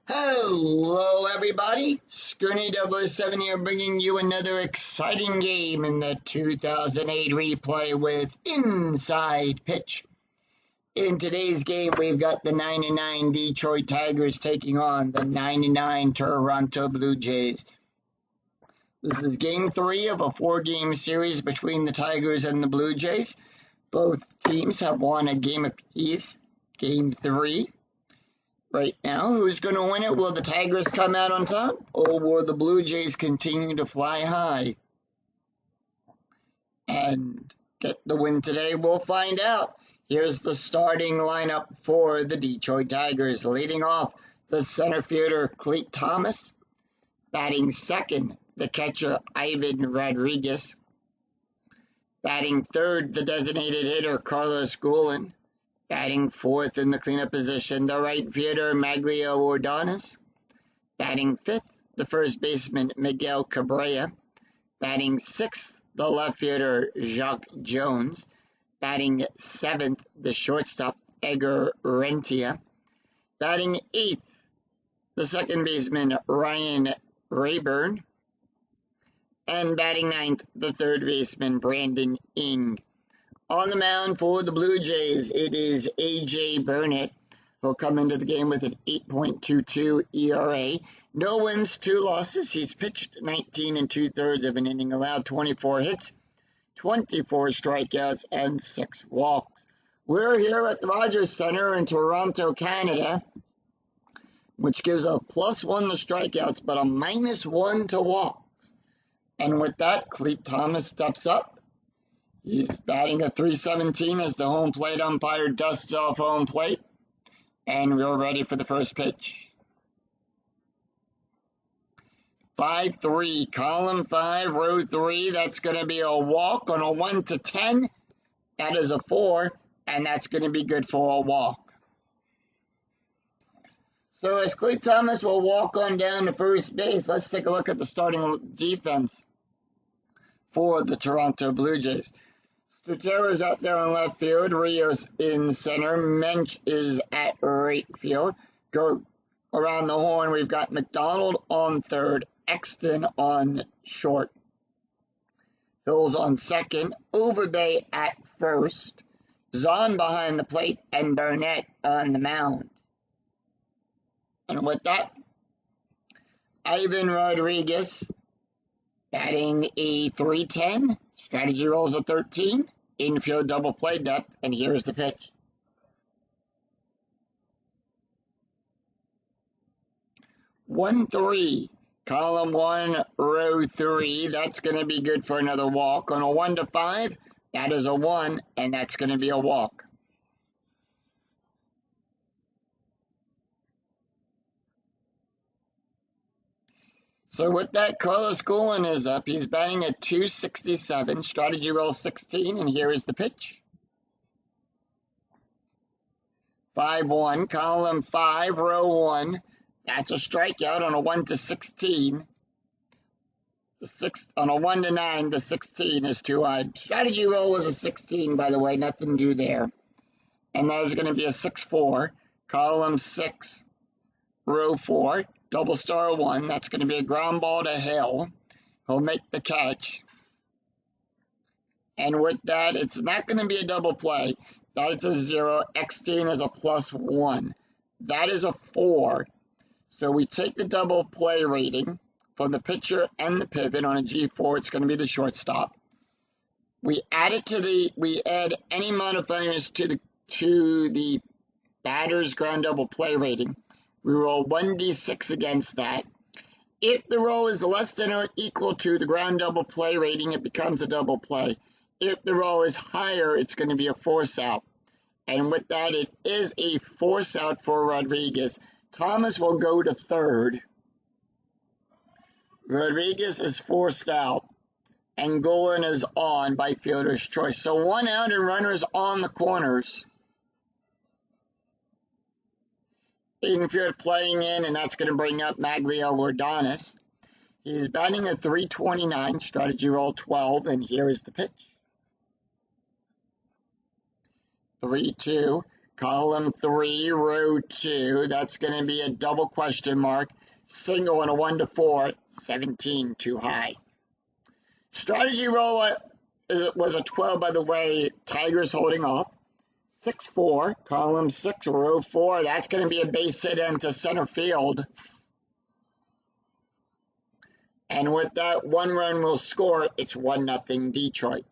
Hello everybody, Scoony007 here bringing you another exciting game in the 2008 replay with Inside Pitch. In today's game we've got the 99 Detroit Tigers taking on the 99 Toronto Blue Jays. This is game 3 of a 4-game series between the Tigers and the Blue Jays. Both teams have won a game apiece. Game 3. Right now, who's going to win it? Will the Tigers come out on top, or will the Blue Jays continue to fly high and get the win today? We'll find out. Here's the starting lineup for the Detroit Tigers. Leading off, the center fielder, Clete Thomas. Batting second, the catcher, Ivan Rodriguez. Batting third, the designated hitter, Carlos Guillen. Batting fourth in the cleanup position, the right fielder, Maglio Ordonez. Batting fifth, the first baseman, Miguel Cabrera. Batting sixth, the left fielder, Jacque Jones. Batting seventh, the shortstop, Edgar Rentia. Batting eighth, the second baseman, Ryan Rayburn. And batting ninth, the third baseman, Brandon Ing. On the mound for the Blue Jays, it is A.J. Burnett. He'll come into the game with an 8.22 ERA. No wins, 2 losses. He's pitched 19 2/3 of an inning, allowed 24 hits, 24 strikeouts, and 6 walks. We're here at the Rogers Center in Toronto, Canada, which gives a +1 to strikeouts, but a -1 to walks. And with that, Clete Thomas steps up. He's batting a .317 as the home plate umpire dusts off home plate. And we're ready for the first pitch. 5-3, column 5, row 3. That's going to be a walk on a 1 to 10. That is a 4, and that's going to be good for a walk. So as Clete Thomas will walk on down to first base, let's take a look at the starting defense for the Toronto Blue Jays. Stutera's out there in left field, Rios in center, Mensch is at right field. Go around the horn, we've got McDonald on third, Exton on short, Hills on second, Overbay at first, Zahn behind the plate, and Burnett on the mound. And with that, Ivan Rodriguez batting a .310, strategy rolls a 13, infield double play depth, and here's the pitch. One 3, column 1, row 3. That's going to be good for another walk. On a 1 to 5, that is a 1, and that's going to be a walk. So with that, Carlos Guillen is up. He's batting at .267, strategy roll 16, and here is the pitch. 5-1, column 5, row 1. That's a strikeout on a 1 to 16. On a 1 to 9, the 16 is too wide. Strategy roll was a 16, by the way, nothing new there. And that is going to be a 6-4, column 6, row 4. Double star 1, that's going to be a ground ball to Hill. He'll make the catch. And with that, it's not going to be a double play. That is a 0. Exton is a +1. That is a 4. So we take the double play rating from the pitcher and the pivot on a G4. It's going to be the shortstop. We add any modifiers to the batter's ground double play rating. We roll 1d6 against that. If the roll is less than or equal to the ground double play rating, it becomes a double play. If the roll is higher, it's going to be a force out. And with that, it is a force out for Rodriguez. Thomas will go to third. Rodriguez is forced out. And Guillen is on by fielder's choice. So 1 out and runners on the corners. Infield playing in, and that's going to bring up Maglio Ordonez. He's batting a .329, strategy roll 12, and here is the pitch. 3-2, Column 3, row 2. That's going to be a double question mark. Single and a 1 to 4. 17 too high. Strategy roll was a 12, by the way. Tigers holding off. 6-4. Column 6, row 4. That's going to be a base hit into center field. And with that, 1 run will score. It's 1-0 Detroit.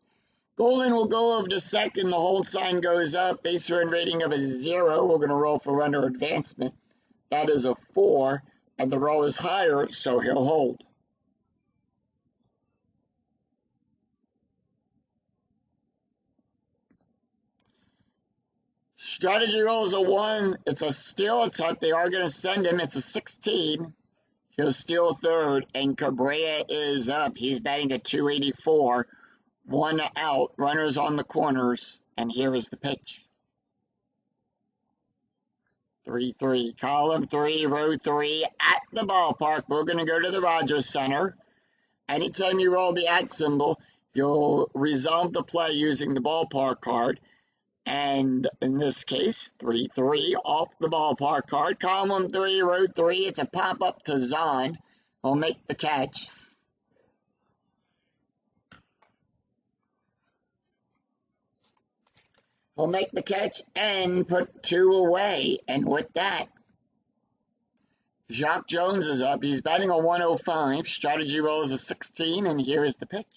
Golden will go over to second. The hold sign goes up. Base run rating of a 0. We're going to roll for runner advancement. That is a 4. And the roll is higher, so he'll hold. Strategy roll is a 1. It's a steal attempt. They are going to send him. It's a 16. He'll steal third. And Cabrera is up. He's batting a 284. 1 out, runners on the corners, and here is the pitch. 3-3, column 3, row 3, at the ballpark. We're going to go to the Rogers Center. Anytime you roll the at symbol, you'll resolve the play using the ballpark card. And in this case, 3-3, off the ballpark card. Column 3, row 3, it's a pop-up to Zahn. He'll make the catch. He'll make the catch and put 2 away. And with that, Jacque Jones is up. He's batting a 105. Strategy roll is a 16, and here is the pitch.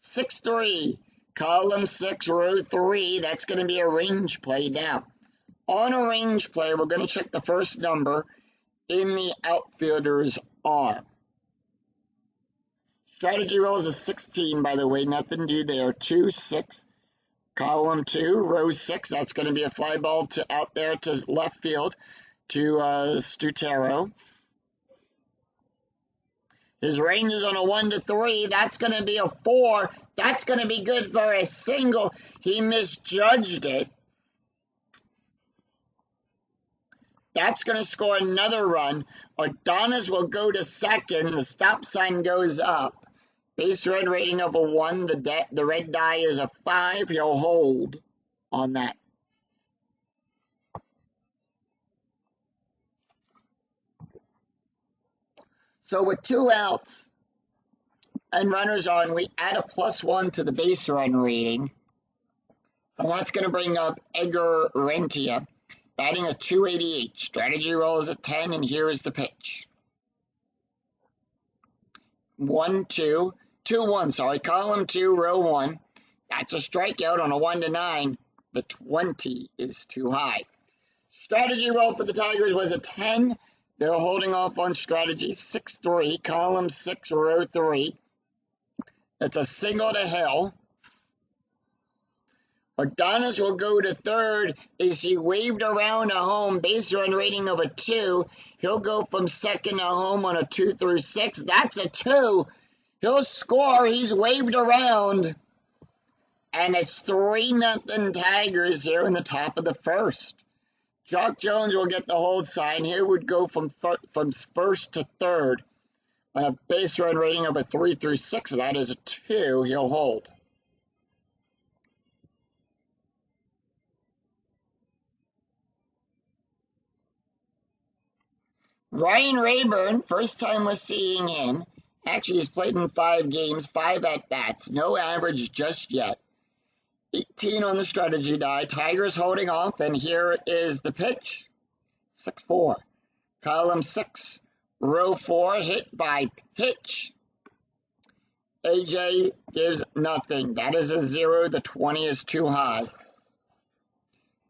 6-3, column 6, row 3. That's going to be a range play now. On a range play, we're going to check the first number in the outfielder's arm. Strategy roll is a 16, by the way. Nothing to do there. 2-6. Column 2, row 6. That's going to be a fly ball to out there to left field to Stutero. His range is on a 1 to 3. That's going to be a 4. That's going to be good for a single. He misjudged it. That's going to score another run. Ordonez will go to second. The stop sign goes up. Base run rating of a 1. The red die is a 5. He'll hold on that. So with 2 outs and runners on, we add a +1 to the base run rating. And that's going to bring up Edgar Rentia, batting a 288. Strategy roll is a 10, and here is the pitch. 1-2. 2-1, sorry. Column 2, row 1. That's a strikeout on a 1 to 9. The 20 is too high. Strategy roll for the Tigers was a 10. They're holding off on strategy. 6-3, column 6, row 3. It's a single to Hill. Ordonez will go to third. Is he waved around a home? Base run rating of a 2. He'll go from second to home on a 2 through 6. That's a 2. He'll score. He's waved around. And it's 3-0 Tigers here in the top of the first. Jacque Jones will get the hold sign. He would go from first to third on a base run rating of a 3 through 6. That is a 2. He'll hold. Ryan Rayburn, first time we're seeing him. Actually, he's played in 5 games, 5 at-bats. No average just yet. 18 on the strategy die. Tigers holding off, and here is the pitch. 6-4. Column 6, row 4, hit by pitch. AJ gives nothing. That is a 0. The 20 is too high.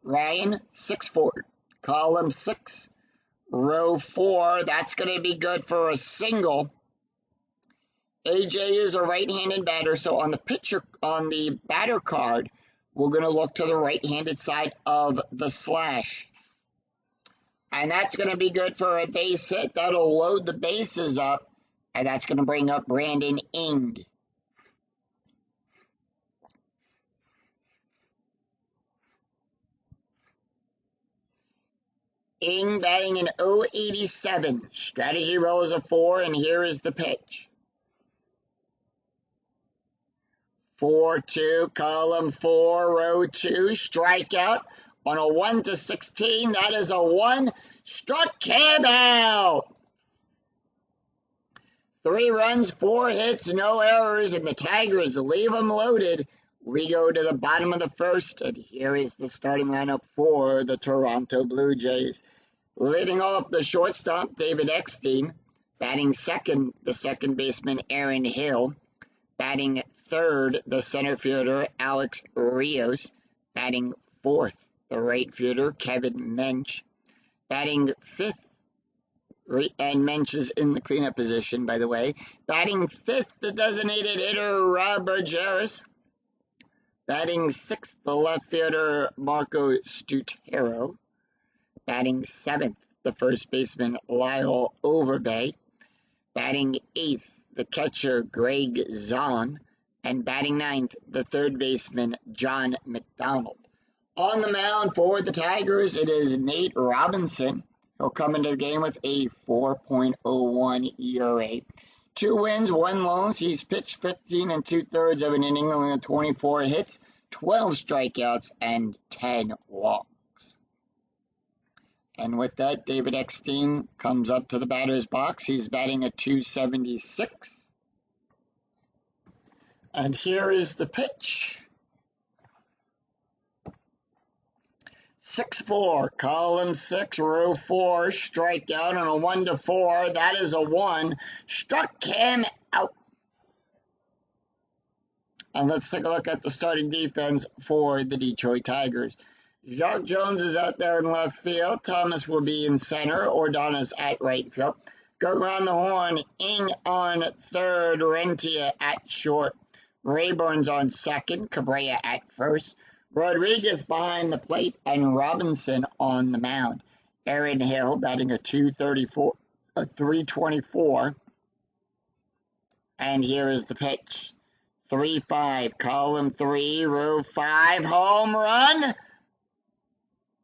Ryan, 6-4. Column 6, row 4. That's going to be good for a single. AJ is a right-handed batter, so on the batter card, we're going to look to the right-handed side of the slash. And that's going to be good for a base hit. That'll load the bases up, and that's going to bring up Brandon Ing. Ing batting an 087. Strategy roll is a 4, and here is the pitch. 4-2, column 4, row 2, strikeout. On a 1-16, that is a 1. Struck him out. 3 runs, 4 hits, no errors, and the Tigers leave them loaded. We go to the bottom of the first, and here is the starting lineup for the Toronto Blue Jays. Leading off the shortstop, David Eckstein. Batting second, the second baseman, Aaron Hill. Batting third, the center fielder, Alex Rios. Batting fourth, the right fielder, Kevin Mench. Batting fifth, and Mench is in the cleanup position, by the way. Batting fifth, the designated hitter, Rob Bergeras. Batting sixth, the left fielder, Marco Stutero. Batting seventh, the first baseman, Lyle Overbay. Batting eighth, the catcher, Greg Zahn. And batting ninth, the third baseman, John McDonald. On the mound for the Tigers, it is Nate Robinson. He'll come into the game with a 4.01 ERA. 2 wins, 1 loss. He's pitched 15 2/3 of an inning, only 24 hits, 12 strikeouts, and 10 walks. And with that, David Eckstein comes up to the batter's box. He's batting a .276. And here is the pitch. 6-4, column 6, row 4, strikeout on a 1-4. That is a 1. Struck him out. And let's take a look at the starting defense for the Detroit Tigers. Jacque Jones is out there in left field. Thomas will be in center. Ordonez at right field. Going around the horn, Ing on third, Rentia at short. Rayburn's on second, Cabrera at first. Rodriguez behind the plate, and Robinson on the mound. Aaron Hill batting a .324. And here is the pitch. 3-5, column 3, row 5, home run.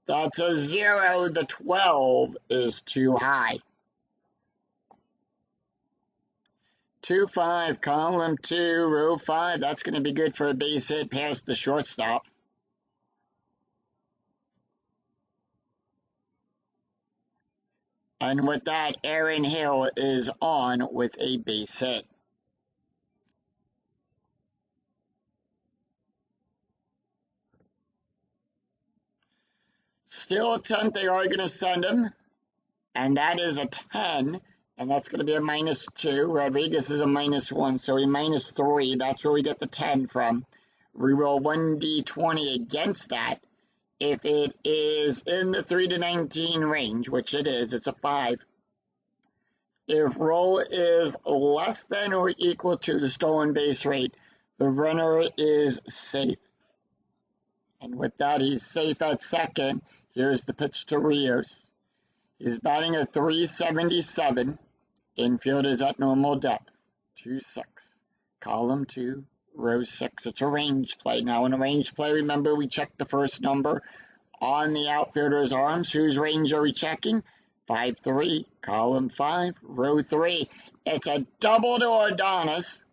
That's a 0. The 12 is too high. 2-5, column 2, row 5. That's going to be good for a base hit past the shortstop. And with that, Aaron Hill is on with a base hit. Still attempt, they are going to send him. And that is a 10. And that's going to be a -2. Rodriguez is a -1, so a -3. That's where we get the 10 from. Reroll 1d20 against that. If it is in the 3 to 19 range, which it is, it's a 5. If roll is less than or equal to the stolen base rate, the runner is safe. And with that, he's safe at second. Here's the pitch to Rios. He's batting a .377. Infield is at normal depth. 2-6. Column 2. Row 6. It's a range play. Now, in a range play, remember, we check the first number on the outfielder's arms. Whose range are we checking? 5-3, column 5, row 3. It's a double to Ordonez.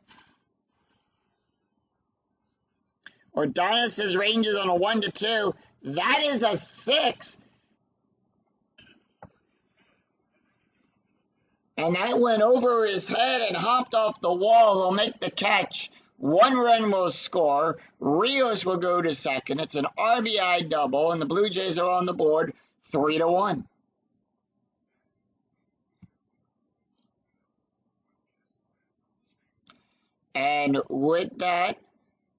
Ordonez's range is on a 1-2. That is a 6. And that went over his head and hopped off the wall. He'll make the catch. 1 run will score. Rios will go to second. It's an RBI double, and the Blue Jays are on the board 3-1. And with that,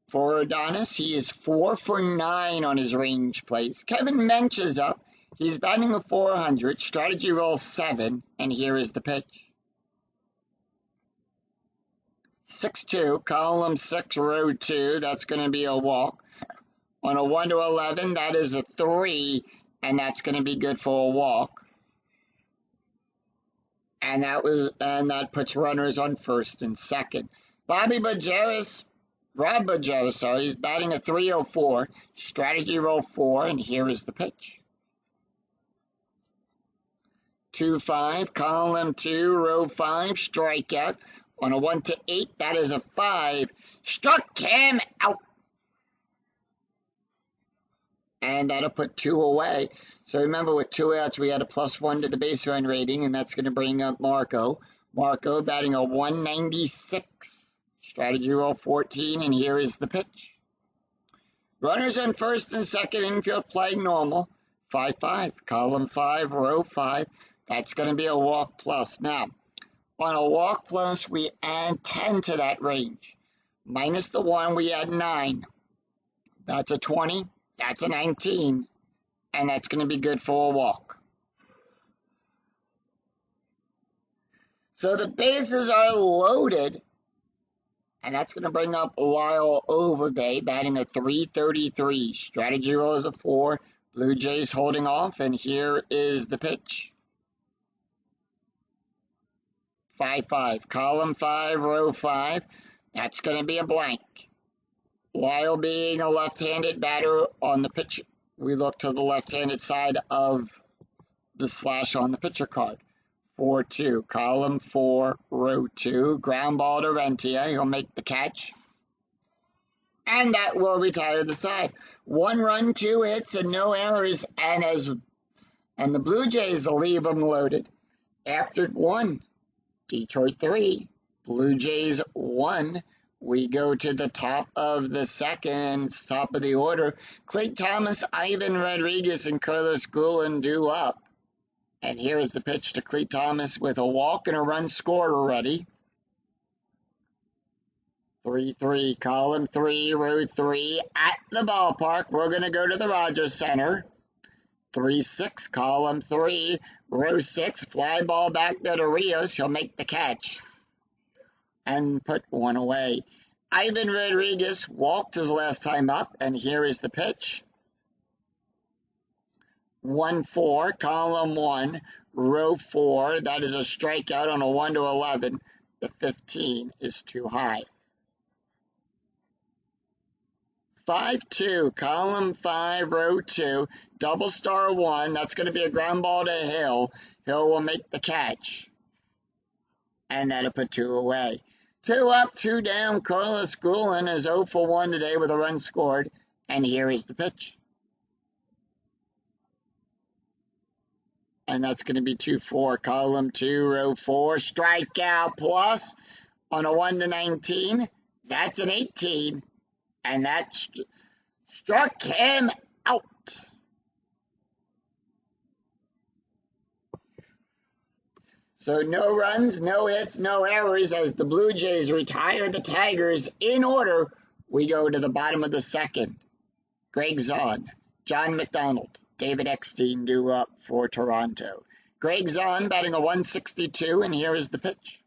for Ordonez, he is 4 for 9 on his range plays. Kevin Mench is up. He's batting a .400. Strategy roll 7, and here is the pitch. 6-2, column 6, row 2. That's going to be a walk. On a 1-11, that is a 3, and that's going to be good for a walk. And that puts runners on first and second. Rob Bergeras, he's batting a .304. Strategy roll 4, and here is the pitch. 2-5, column 2, row 5, strikeout. On a 1-8, that is a 5. Struck him out. And that'll put 2 away. So remember, with 2 outs, we had a +1 to the base run rating, and that's going to bring up Marco. Marco batting a 196. Strategy roll 14, and here is the pitch. Runners on first and second, infield playing normal. 5-5, column 5, row 5. That's going to be a walk plus. Now, on a walk plus, we add 10 to that range. Minus the 1, we add 9. That's a 20. That's a 19. And that's going to be good for a walk. So the bases are loaded. And that's going to bring up Lyle Overbay, batting a 333. Strategy roll is a 4. Blue Jays holding off, and here is the pitch. 5-5, column 5, row 5. That's going to be a blank. Lyle being a left-handed batter on the pitch, we look to the left-handed side of the slash on the pitcher card. 4-2, column 4, row 2. Ground ball to Rentia. He'll make the catch. And that will retire the side. 1 run, 2 hits, and no errors. And the Blue Jays will leave them loaded. After 1, Detroit 3, Blue Jays 1. We go to the top of the second, top of the order. Clayton Thomas, Ivan Rodriguez, and Carlos Guillen due up. And here is the pitch to Clayton Thomas with a walk and a run scored already. 3-3, column 3, row 3, at the ballpark. We're going to go to the Rogers Center. 3-6, column 3, row 6, fly ball back to Rios. He'll make the catch and put 1 away. Ivan Rodriguez walked his last time up, and here is the pitch. 1-4, column 1, row 4. That is a strikeout on a 1-11. The 15 is too high. 5-2, column 5, row 2, double star 1. That's going to be a ground ball to Hill. Hill will make the catch. And that'll put 2 away. 2 up, 2 down. Carlos Guillen is 0 for 1 today with a run scored. And here is the pitch. And that's going to be 2-4, column 2, row 4. Strikeout plus on a 1-19. That's an 18. And that struck him out. So no runs, no hits, no errors as the Blue Jays retire the Tigers in order. We go to the bottom of the second. Greg Zahn, John McDonald, David Eckstein due up for Toronto. Greg Zahn batting a 162, and here is the pitch.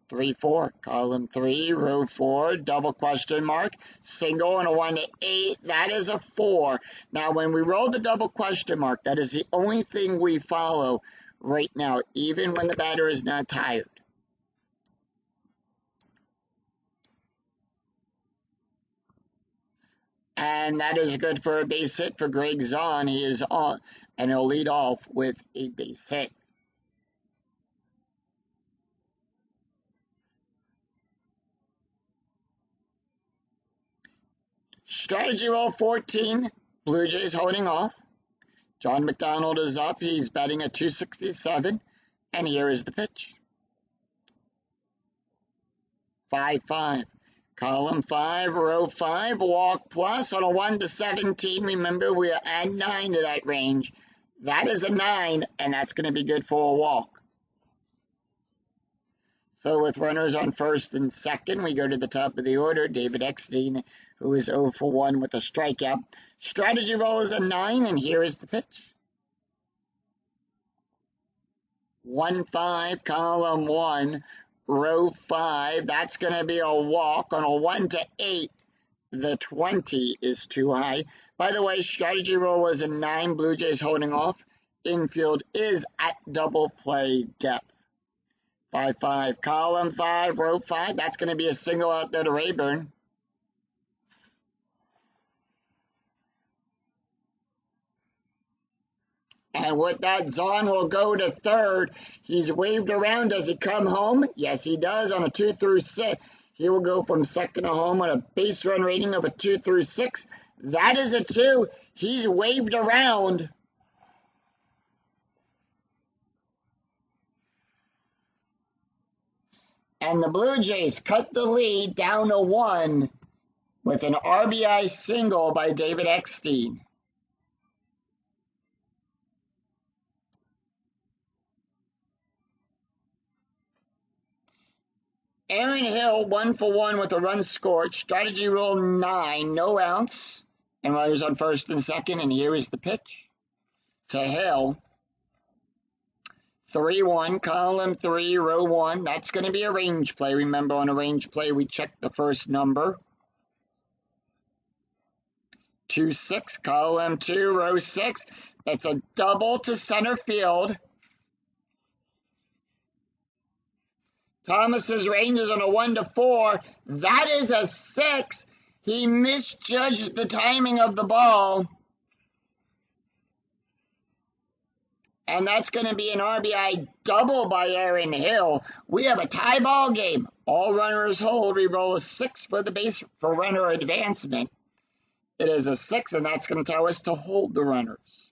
3-4, column 3, row 4, double question mark, single and a 1-8. That is a 4. Now, when we roll the double question mark, that is the only thing we follow right now, even when the batter is not tired. And that is good for a base hit for Greg Zahn. He is on, and he'll lead off with a base hit. Strategy roll 14, Blue Jays holding off. John McDonald is up. He's batting at 267, and here is the pitch. 5-5, column 5, row 5, walk plus on a 1-17. Remember, we'll add 9 to that range. That is a 9, and that's going to be good for a walk. So with runners on first and second, we go to the top of the order. David Eckstein, who is 0 for 1 with a strikeout. Strategy roll is a 9, and here is the pitch. 1-5, column 1, row 5. That's going to be a walk on a 1-8. The 20 is too high. By the way, strategy roll is a 9. Blue Jays holding off. Infield is at double play depth. 5-5, column 5, row 5. That's going to be a single out there to Rayburn. And with that, Zahn will go to third. He's waved around. Does he come home? Yes, he does on a 2 through 6. He will go from second to home on a base run rating of a 2 through 6. That is a 2. He's waved around. And the Blue Jays cut the lead down to 1 with an RBI single by David Eckstein. Aaron Hill, 1 for 1 with a run scored. Strategy rule 9, no outs. And runners on first and second. And here is the pitch to Hill. 3-1, column 3, row 1. That's going to be a range play. Remember, on a range play, we check the first number. 2-6, column 2, row 6. That's a double to center field. Thomas's range is on a 1 to 4. That is a 6. He misjudged the timing of the ball. And that's going to be an RBI double by Aaron Hill. We have a tie ball game. All runners hold. We roll a 6 for the base for runner advancement. It is a 6, and that's going to tell us to hold the runners.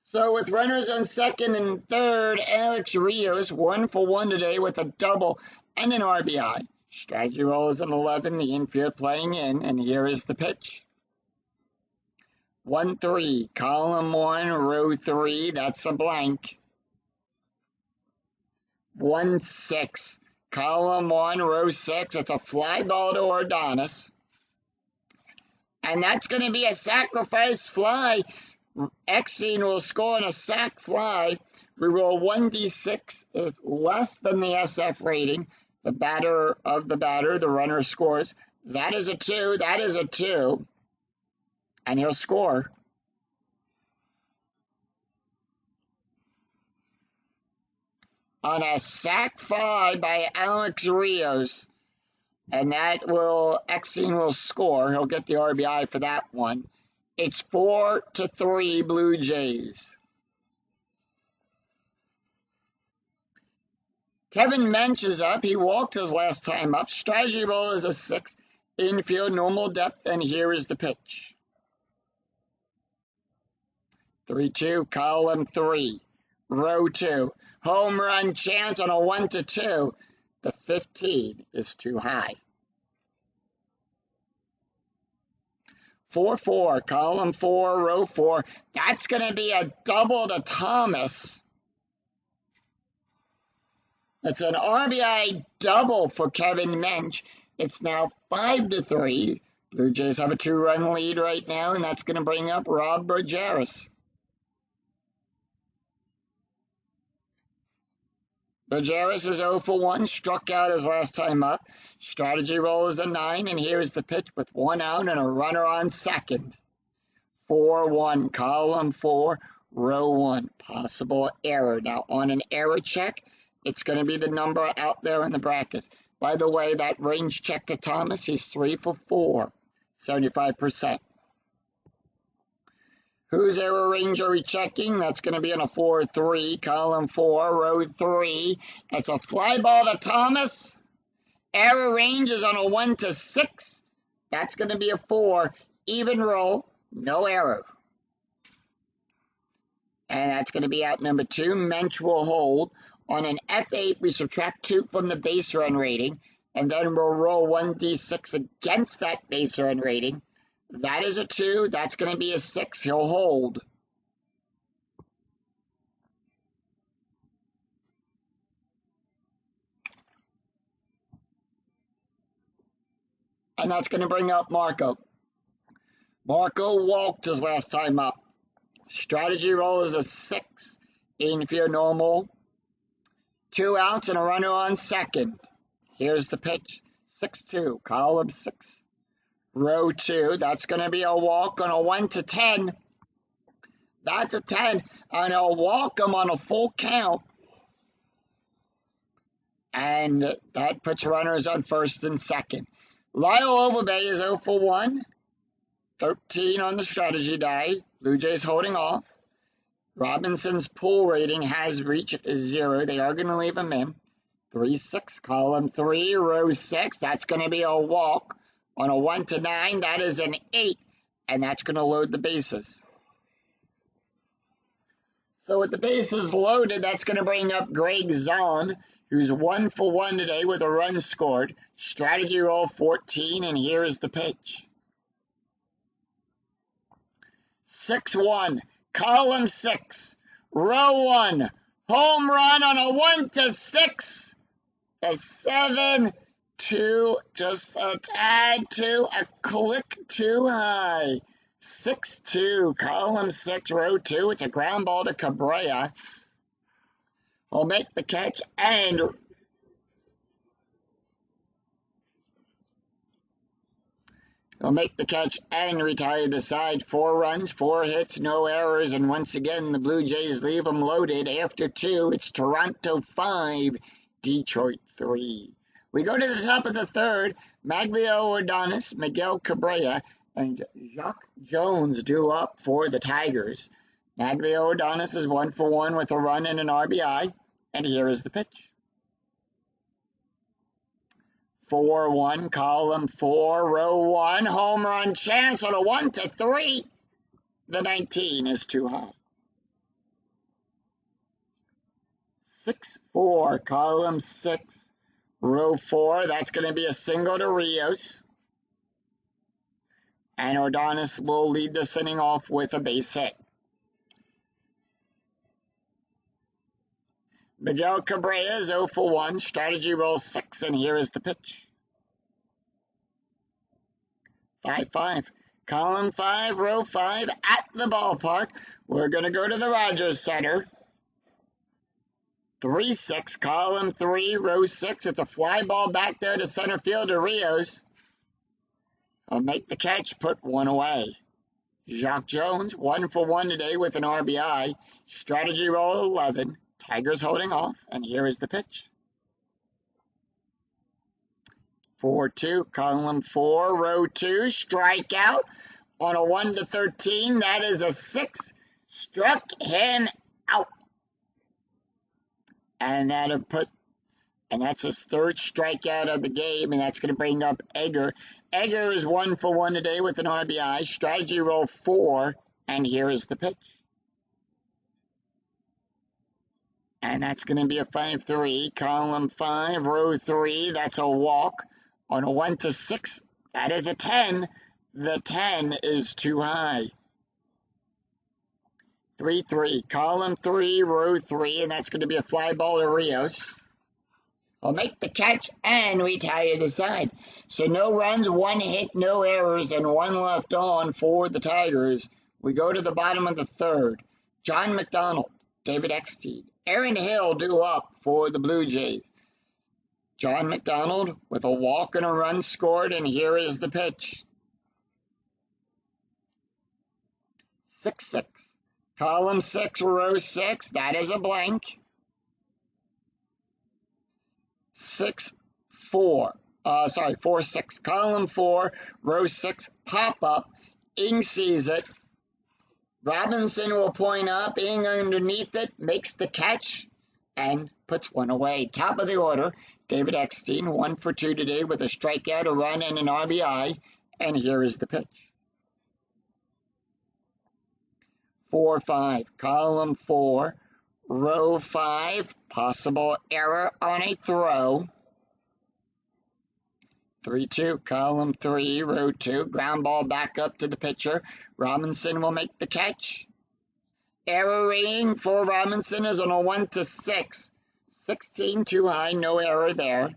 So with runners on second and third, Alex Rios, 1 for 1 today with a double and an RBI. Strategy roll is an 11, the infield playing in, and here is the pitch. 1-3, column 1, row 3, that's a blank. 1-6, column 1, row 6, it's a fly ball to Ordonis. And that's going to be a sacrifice fly. Eckstein will score on a sac fly. We roll 1d6 if less than the SF rating. The batter, the runner scores. That is a 2. That is a 2. And he'll score. On a sac fly by Alex Rios. And that will, Eckstein will score. He'll get the RBI for that one. It's 4-3 Blue Jays. Kevin Mench is up. He walked his last time up. Strategy roll is a 6. Infield, normal depth, and here is the pitch. 3-2, column 3, row 2. Home run chance on a 1-2. The 15 is too high. 4-4, column 4, row 4. That's going to be a double to Thomas. It's an RBI double for Kevin Mench. It's now 5-3. Blue Jays have a 2-run lead right now, and that's going to bring up Rob Bergeras. Bergeras is 0 for 1, struck out his last time up. Strategy roll is a 9, and here's the pitch with 1 out and a runner on second. 4-1, column 4, row 1. Possible error. Now, on an error check, it's going to be the number out there in the brackets. By the way, that range check to Thomas, he's 3 for 4, 75%. Whose error range are we checking? That's going to be on a 4-3, column 4, row 3. That's a fly ball to Thomas. Error range is on a 1-6. That's going to be a 4. Even roll, no error. And that's going to be out number 2. Mench will hold. On an F8, we subtract 2 from the base run rating, and then we'll roll 1d6 against that base run rating. That is a 2. That's going to be a 6. He'll hold. And that's going to bring up Marco. Marco walked his last time up. Strategy roll is a 6. Infield normal. 2 outs and a runner on second. Here's the pitch. 6-2, column 6. Row 2, that's going to be a walk on a 1-10. That's a 10. And he'll walk him on a full count. And that puts runners on first and second. Lyle Overbay is 0 for 1. 13 on the strategy die. Blue Jays holding off. Robinson's pull rating has reached 0. They are going to leave him in. 3-6, column 3, row 6. That's going to be a walk. On a 1 to 9, that is an 8. And that's going to load the bases. So with the bases loaded, that's going to bring up Greg Zahn, who's 1 for 1 today with a run scored. Strategy roll 14, and here is the pitch. 6-1, column 6, row 1, home run on a 1 to 6. A 7-2, just a tad too, a click too high. 6-2, column 6, row 2. It's a ground ball to Cabrera. He'll make the catch and retire the side. 4 runs, 4 hits, no errors, and once again the Blue Jays leave them loaded. After 2, it's Toronto 5, Detroit 3. We go to the top of the third. Magglio Ordonez, Miguel Cabrera, and Jacques Jones due up for the Tigers. Magglio Ordonez is 1 for 1 with a run and an RBI, and here is the pitch. 4-1, column 4, row 1, home run chance on a 1 to 3. The 19 is too high. 6-4, column 6, row 4. That's going to be a single to Rios. And Ordonez will lead this inning off with a base hit. Miguel Cabrera is 0 for 1, strategy roll 6, and here is the pitch. 5-5, column 5, row 5, at the ballpark. We're going to go to the Rogers Center. 3-6, column 3, row 6. It's a fly ball back there to center field to Rios. He'll make the catch, put 1 away. Jacques Jones, 1 for 1 today with an RBI. Strategy roll 11. Tigers holding off, and here is the pitch. 4-2, column 4, row 2, strikeout on a 1 to 13. That is a 6. Struck him out. And that's his 3rd strikeout of the game, and that's going to bring up Egger. Egger is 1 for 1 today with an RBI. Strategy roll 4, and here is the pitch. And that's going to be a 5-3, column 5, row 3. That's a walk on a 1 to 6. That is a 10. The 10 is too high. 3-3, column 3, row 3, and that's going to be a fly ball to Rios. I'll make the catch and retire the side. So no runs, 1 hit, no errors, and 1 left on for the Tigers. We go to the bottom of the third. John McDonald, David Eckstein, Aaron Hill due up for the Blue Jays. John McDonald with a walk and a run scored, and here is the pitch. 6-6, column 6, row 6. That is a blank. 4-6, column 4, row 6, pop up. Ing sees it. Robinson will point up. Ing underneath it, makes the catch, and puts 1 away. Top of the order, David Eckstein, 1 for 2 today with a strikeout, a run, and an RBI, and here is the pitch. 4-5, column 4, row 5, possible error on a throw. 3-2, column 3, row 2, ground ball back up to the pitcher. Robinson will make the catch. Error rating for Robinson is on a 1 to 6. 16 too high, no error there.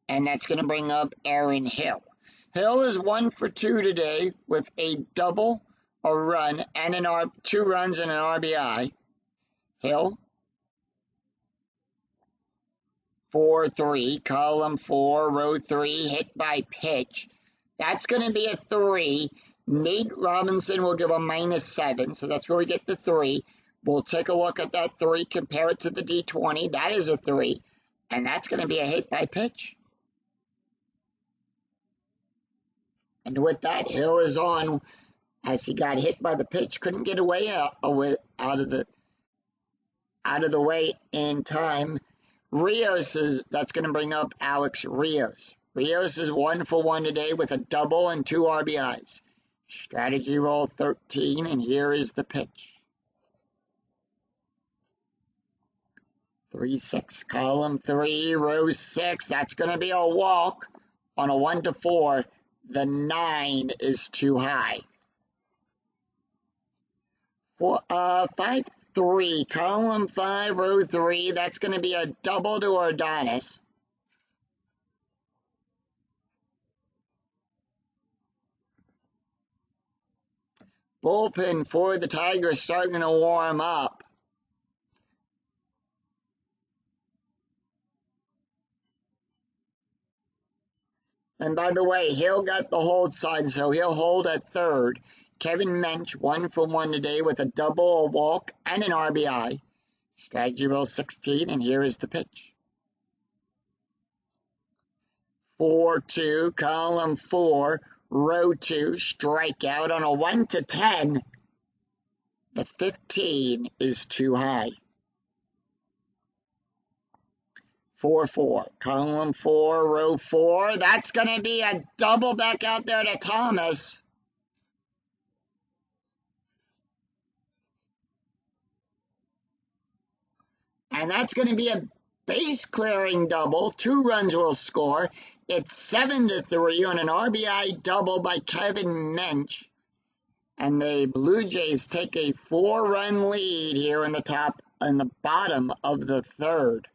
And that's going to bring up Aaron Hill. Hill is 1 for 2 today with a double, a run, and 2 runs and an RBI. Hill, 4-3, column 4, row 3, hit by pitch. That's going to be a 3. Nate Robinson will give a -7, so that's where we get the 3. We'll take a look at that 3, compare it to the D20. That is a 3, and that's going to be a hit by pitch. And with that, Hill is on as he got hit by the pitch. Couldn't get away out of the way in time. That's going to bring up Alex Rios. Rios is 1 for 1 today with a double and 2 RBIs. Strategy roll 13, and here is the pitch. 3-6, column 3, row 6. That's going to be a walk on a 1-4. The 9 is too high. 5-3, column 5, row 3. That's going to be a double to Adonis. Bullpen for the Tigers starting to warm up. And by the way, Hill got the hold side, so he'll hold at third. Kevin Mench, 1 for 1 today with a double, a walk, and an RBI. Strategy roll 16, and here is the pitch. 4-2, column 4, row 2, strikeout on a 1-10. The 15 is too high. 4-4, column 4, row 4. That's going to be a double back out there to Thomas. And that's going to be a base-clearing double. 2 runs will score. It's 7-3 on an RBI double by Kevin Mench. And the Blue Jays take a 4-run lead here in the bottom of the 3rd.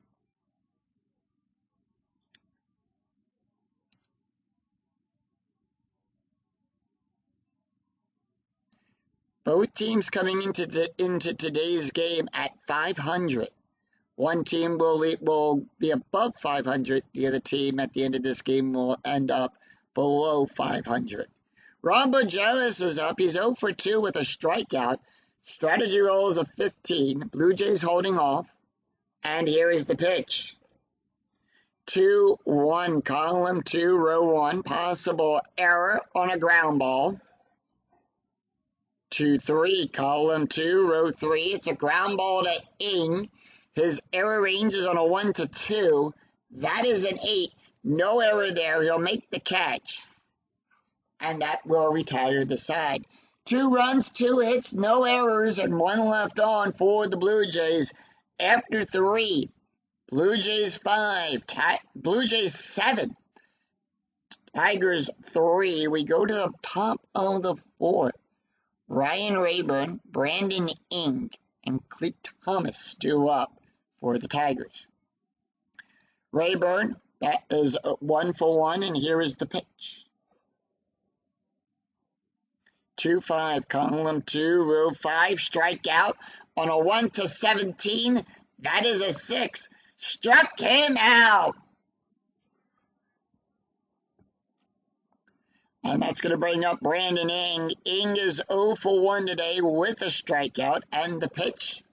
Both teams coming into today's game at 500. One team will be above 500. The other team at the end of this game will end up below 500. Ron Bourgelis is up. He's 0 for 2 with a strikeout. Strategy roll is a 15. Blue Jays holding off. And here is the pitch. 2-1, column 2, row 1. Possible error on a ground ball. 2-3, column 2, row 3. It's a ground ball to Ing. His error range is on a 1-2. That is an 8. No error there. He'll make the catch. And that will retire the side. 2 runs, 2 hits, no errors, and 1 left on for the Blue Jays. After 3, Blue Jays 5, Blue Jays 7, Tigers 3. We go to the top of the 4th. Ryan Rayburn, Brandon Ing, and Cleet Thomas stew up for the Tigers. Rayburn, that is 1 for 1, and here is the pitch. 2-5, column 2, row 5, strikeout on a 1-17. That is a 6. Struck him out. And that's going to bring up Brandon Ing. Ing is 0 for 1 today with a strikeout. And the pitch.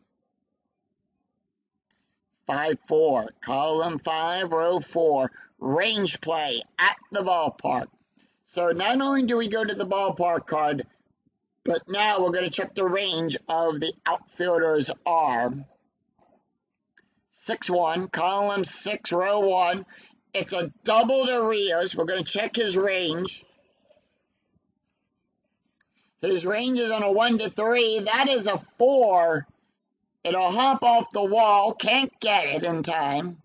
5-4, column 5, row 4. Range play at the ballpark. So not only do we go to the ballpark card, but now we're going to check the range of the outfielder's arm. 6-1, column 6, row 1. It's a double to Rios. We're going to check his range. His range is on a 1-3. That is a 4. It'll hop off the wall. Can't get it in time.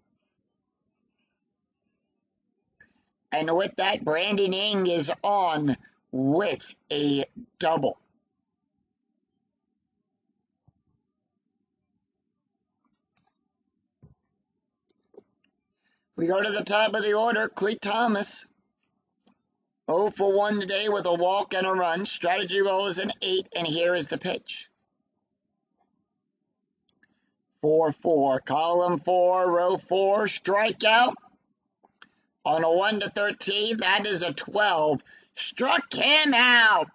And with that, Brandon Ing is on with a double. We go to the top of the order. Cleet Thomas, 0 for 1 today with a walk and a run. Strategy roll is an 8, and here is the pitch. 4-4, column 4, row 4, strikeout on a 1-13. That is a 12. Struck him out.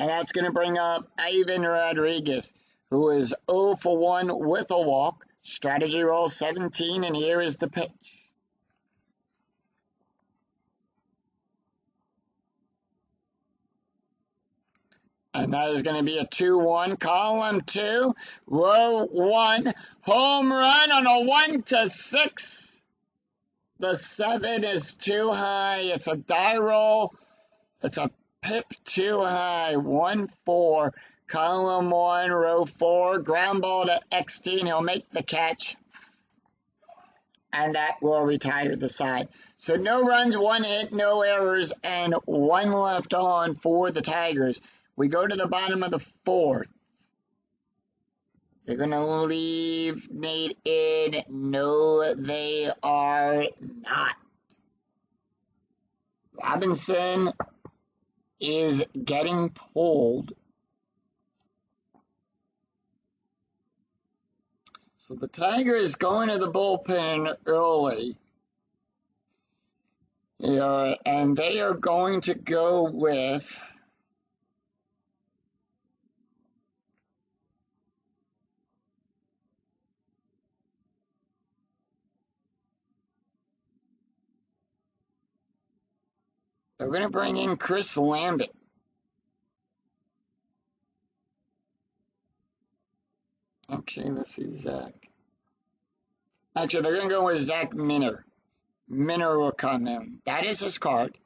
And that's going to bring up Ivan Rodriguez, who is 0 for 1 with a walk. Strategy roll 17, and here is the pitch. And that is going to be a 2-1. Column 2, row 1. Home run on a 1-6. The 7 is too high. It's a die roll. It's a pip too high. 1-4. Column 1, row 4. Ground ball to Eckstein. He'll make the catch. And that will retire the side. So no runs, 1 hit, no errors, and 1 left on for the Tigers. We go to the bottom of the 4th. They're going to leave Nate in. No, they are not. Robinson is getting pulled. So the Tigers going to the bullpen early. And they are going to go with they're going to bring in Chris Lambert. Okay, let's see, Zach. Actually, they're going to go with Zach Minner. Minner will come in. That is his card.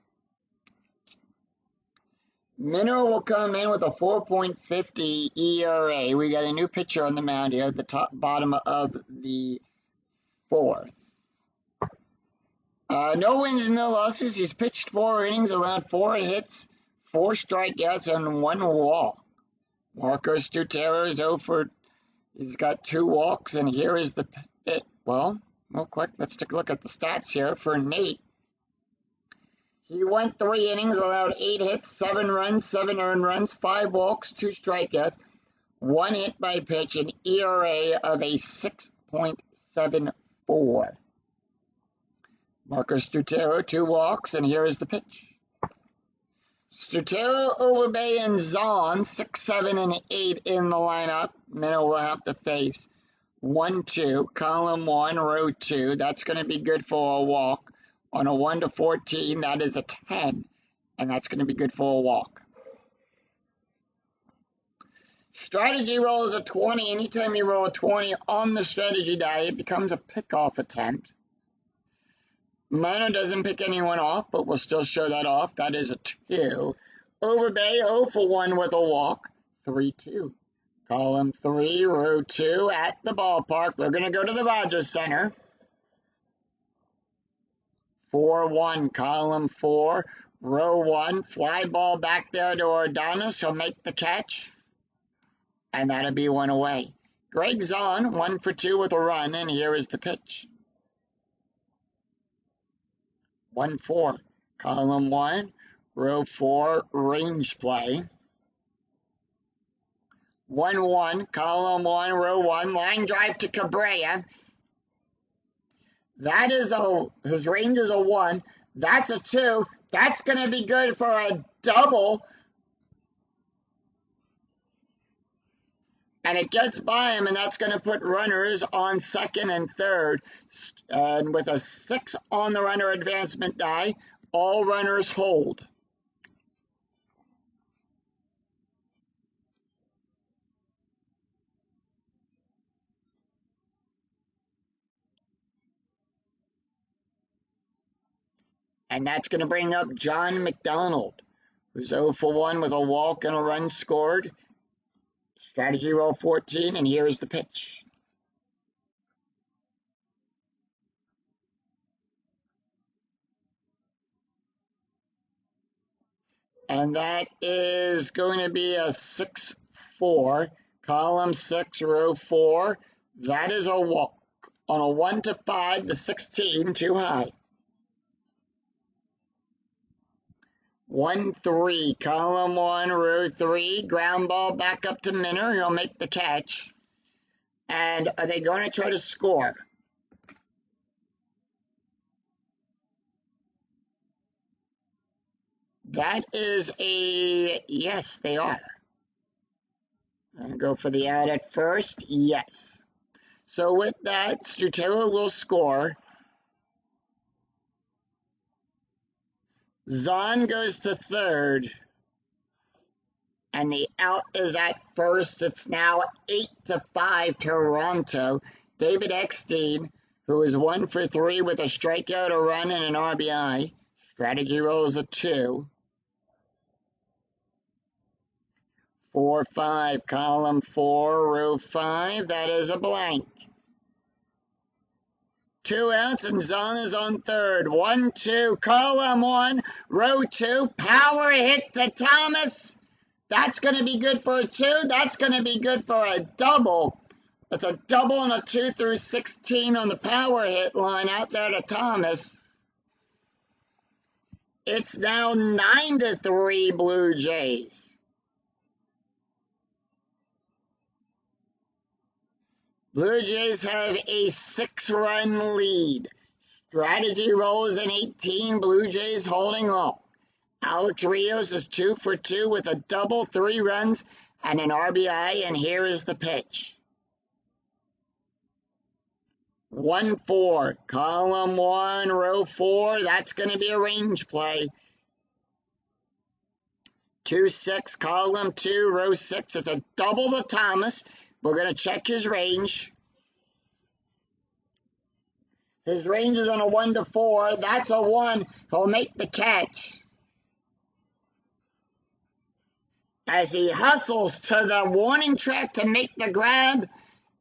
Minner will come in with a 4.50 ERA. We got a new pitcher on the mound here at the bottom of the 4th. No wins, no losses. He's pitched 4 innings, allowed 4 hits, 4 strikeouts, and 1 walk. Marcos Stutero is 0 for. He's got 2 walks, and here is the. Well, real quick, let's take a look at the stats here for Nate. He went 3 innings, allowed 8 hits, 7 runs, 7 earned runs, 5 walks, 2 strikeouts, 1 hit by pitch, an ERA of a 6.74. Marcos Stutero, 2 walks, and here is the pitch. Stutero, Overbay, and Zahn, 6, 7, and 8 in the lineup. Minnow will have to face 1-2, column 1, row 2. That's going to be good for a walk. On a 1-14, that is a 10, and that's going to be good for a walk. Strategy roll is a 20. Anytime you roll a 20 on the strategy die, it becomes a pickoff attempt. Minor doesn't pick anyone off, but we'll still show that off. That is a 2. Overbay, 0 for 1 with a walk. 3-2. Column 3, row 2 at the ballpark. We're going to go to the Rogers Center. 4-1. Column 4, row 1. Fly ball back there to Ordonez. He'll make the catch. And that'll be 1 away. Greg Zahn, 1 for 2 with a run, and here is the pitch. 1-4. Column 1, row 4, range play. 1-1. Column 1, row 1, line drive to Cabrera. That is his range is a 1. That's a 2. That's going to be good for a double. And it gets by him, and that's going to put runners on 2nd and 3rd. And with a 6 on the runner advancement die, all runners hold. And that's going to bring up John McDonald, who's 0 for 1 with a walk and a run scored. Strategy roll 14, and here is the pitch. And that is going to be a 6-4. Column 6, row 4. That is a walk. On a 1-5, the 16, too high. 1-3, column 1, row 3, ground ball back up to Minner. He'll make the catch. And are they going to try to score? That is a yes, they are. I'm going to go for the out at first. Yes. So with that, Stutera will score. Zahn goes to third. And the out is at first. It's now 8-5 Toronto. David Eckstein, who is 1 for 3 with a strikeout, a run, and an RBI. Strategy rolls a 2. 4-5, column 4, row 5. That is a blank. 2 outs, and Zahn is on third. 1-2, column 1, row 2. Power hit to Thomas. That's going to be good for a 2. That's going to be good for a double. It's a double and a 2 through 16 on the power hit line out there to Thomas. It's now 9-3 Blue Jays. Blue Jays have a 6-run lead. Strategy rolls an 18. Blue Jays holding off. Alex Rios is 2 for 2 with a double, 3 runs, and an RBI, and here is the pitch. 1-4, column 1, row 4, that's going to be a range play. 2-6, column 2, row 6, it's a double to Thomas. We're going to check his range. His range is on a 1-4, that's a 1, he'll make the catch. As he hustles to the warning track to make the grab,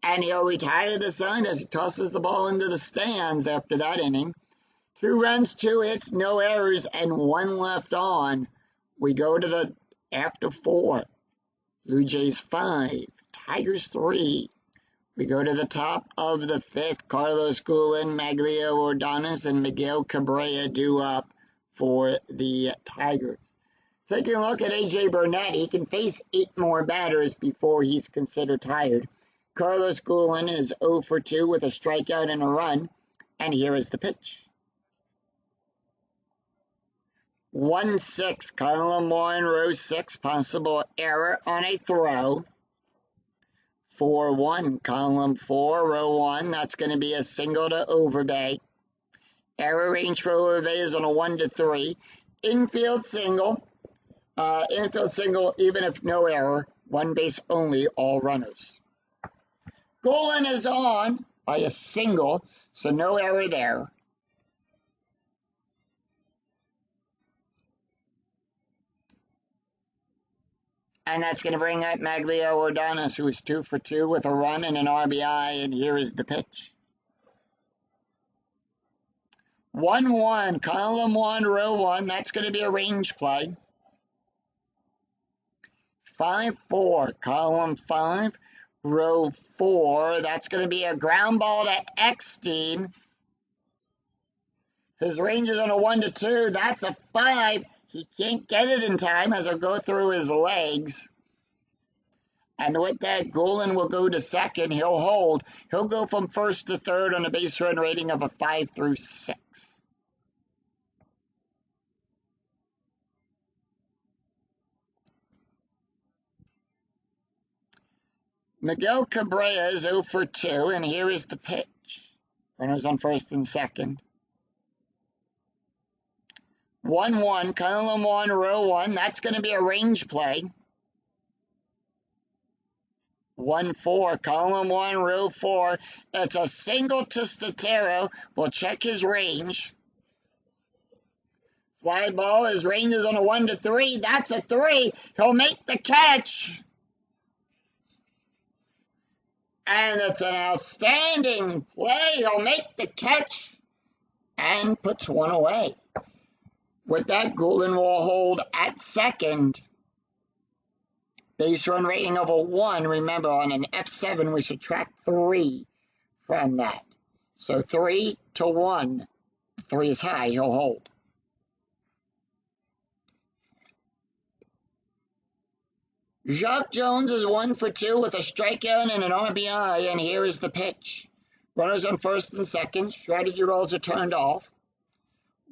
and he'll retire the sign as he tosses the ball into the stands after that inning. 2 runs, 2 hits, no errors, and 1 left on. We go to the after 4. Blue Jays 5, Tigers 3. We go to the top of the 5th. Carlos Guillen, Maglio Ordonez, and Miguel Cabrera due up for the Tigers. Taking a look at A.J. Burnett, he can face 8 more batters before he's considered tired. Carlos Guillen is 0 for 2 with a strikeout and a run, and here is the pitch. 1-6, column 1, row 6, possible error on a throw. 4-1, column 4, row 1, that's going to be a single to Overbay. Error range for Overbay is on a 1-3. Infield single, even if no error, 1 base only, all runners. Guillen is on by a single, so no error there. And that's going to bring up Maglio Ordonez, who is 2 for 2 with a run and an RBI, and here is the pitch. 1-1, column 1, row 1, that's going to be a range play. 5-4, column 5, row 4, that's going to be a ground ball to Eckstein. His range is on a 1-2, that's a 5. He can't get it in time as it'll go through his legs. And with that, Guillen will go to second. He'll hold. He'll go from first to third on a base run rating of a 5 through 6. Miguel Cabrera is 0 for 2, and here is the pitch. Runners on first and second. 1-1, column 1, row 1. That's going to be a range play. 1-4, column 1, row 4. It's a single to Stutera. We'll check his range. Fly ball, his range is on a 1-3. That's a 3. He'll make the catch. And it's an outstanding play. He'll make the catch and puts 1 away. With that, Guillen will hold at second. Base run rating of a 1. Remember, on an F7, we subtract 3 from that. So 3-1. 3 is high. He'll hold. Jacque Jones is 1 for 2 with a strikeout and an RBI, and here is the pitch. Runners on first and second. Strategy rolls are turned off.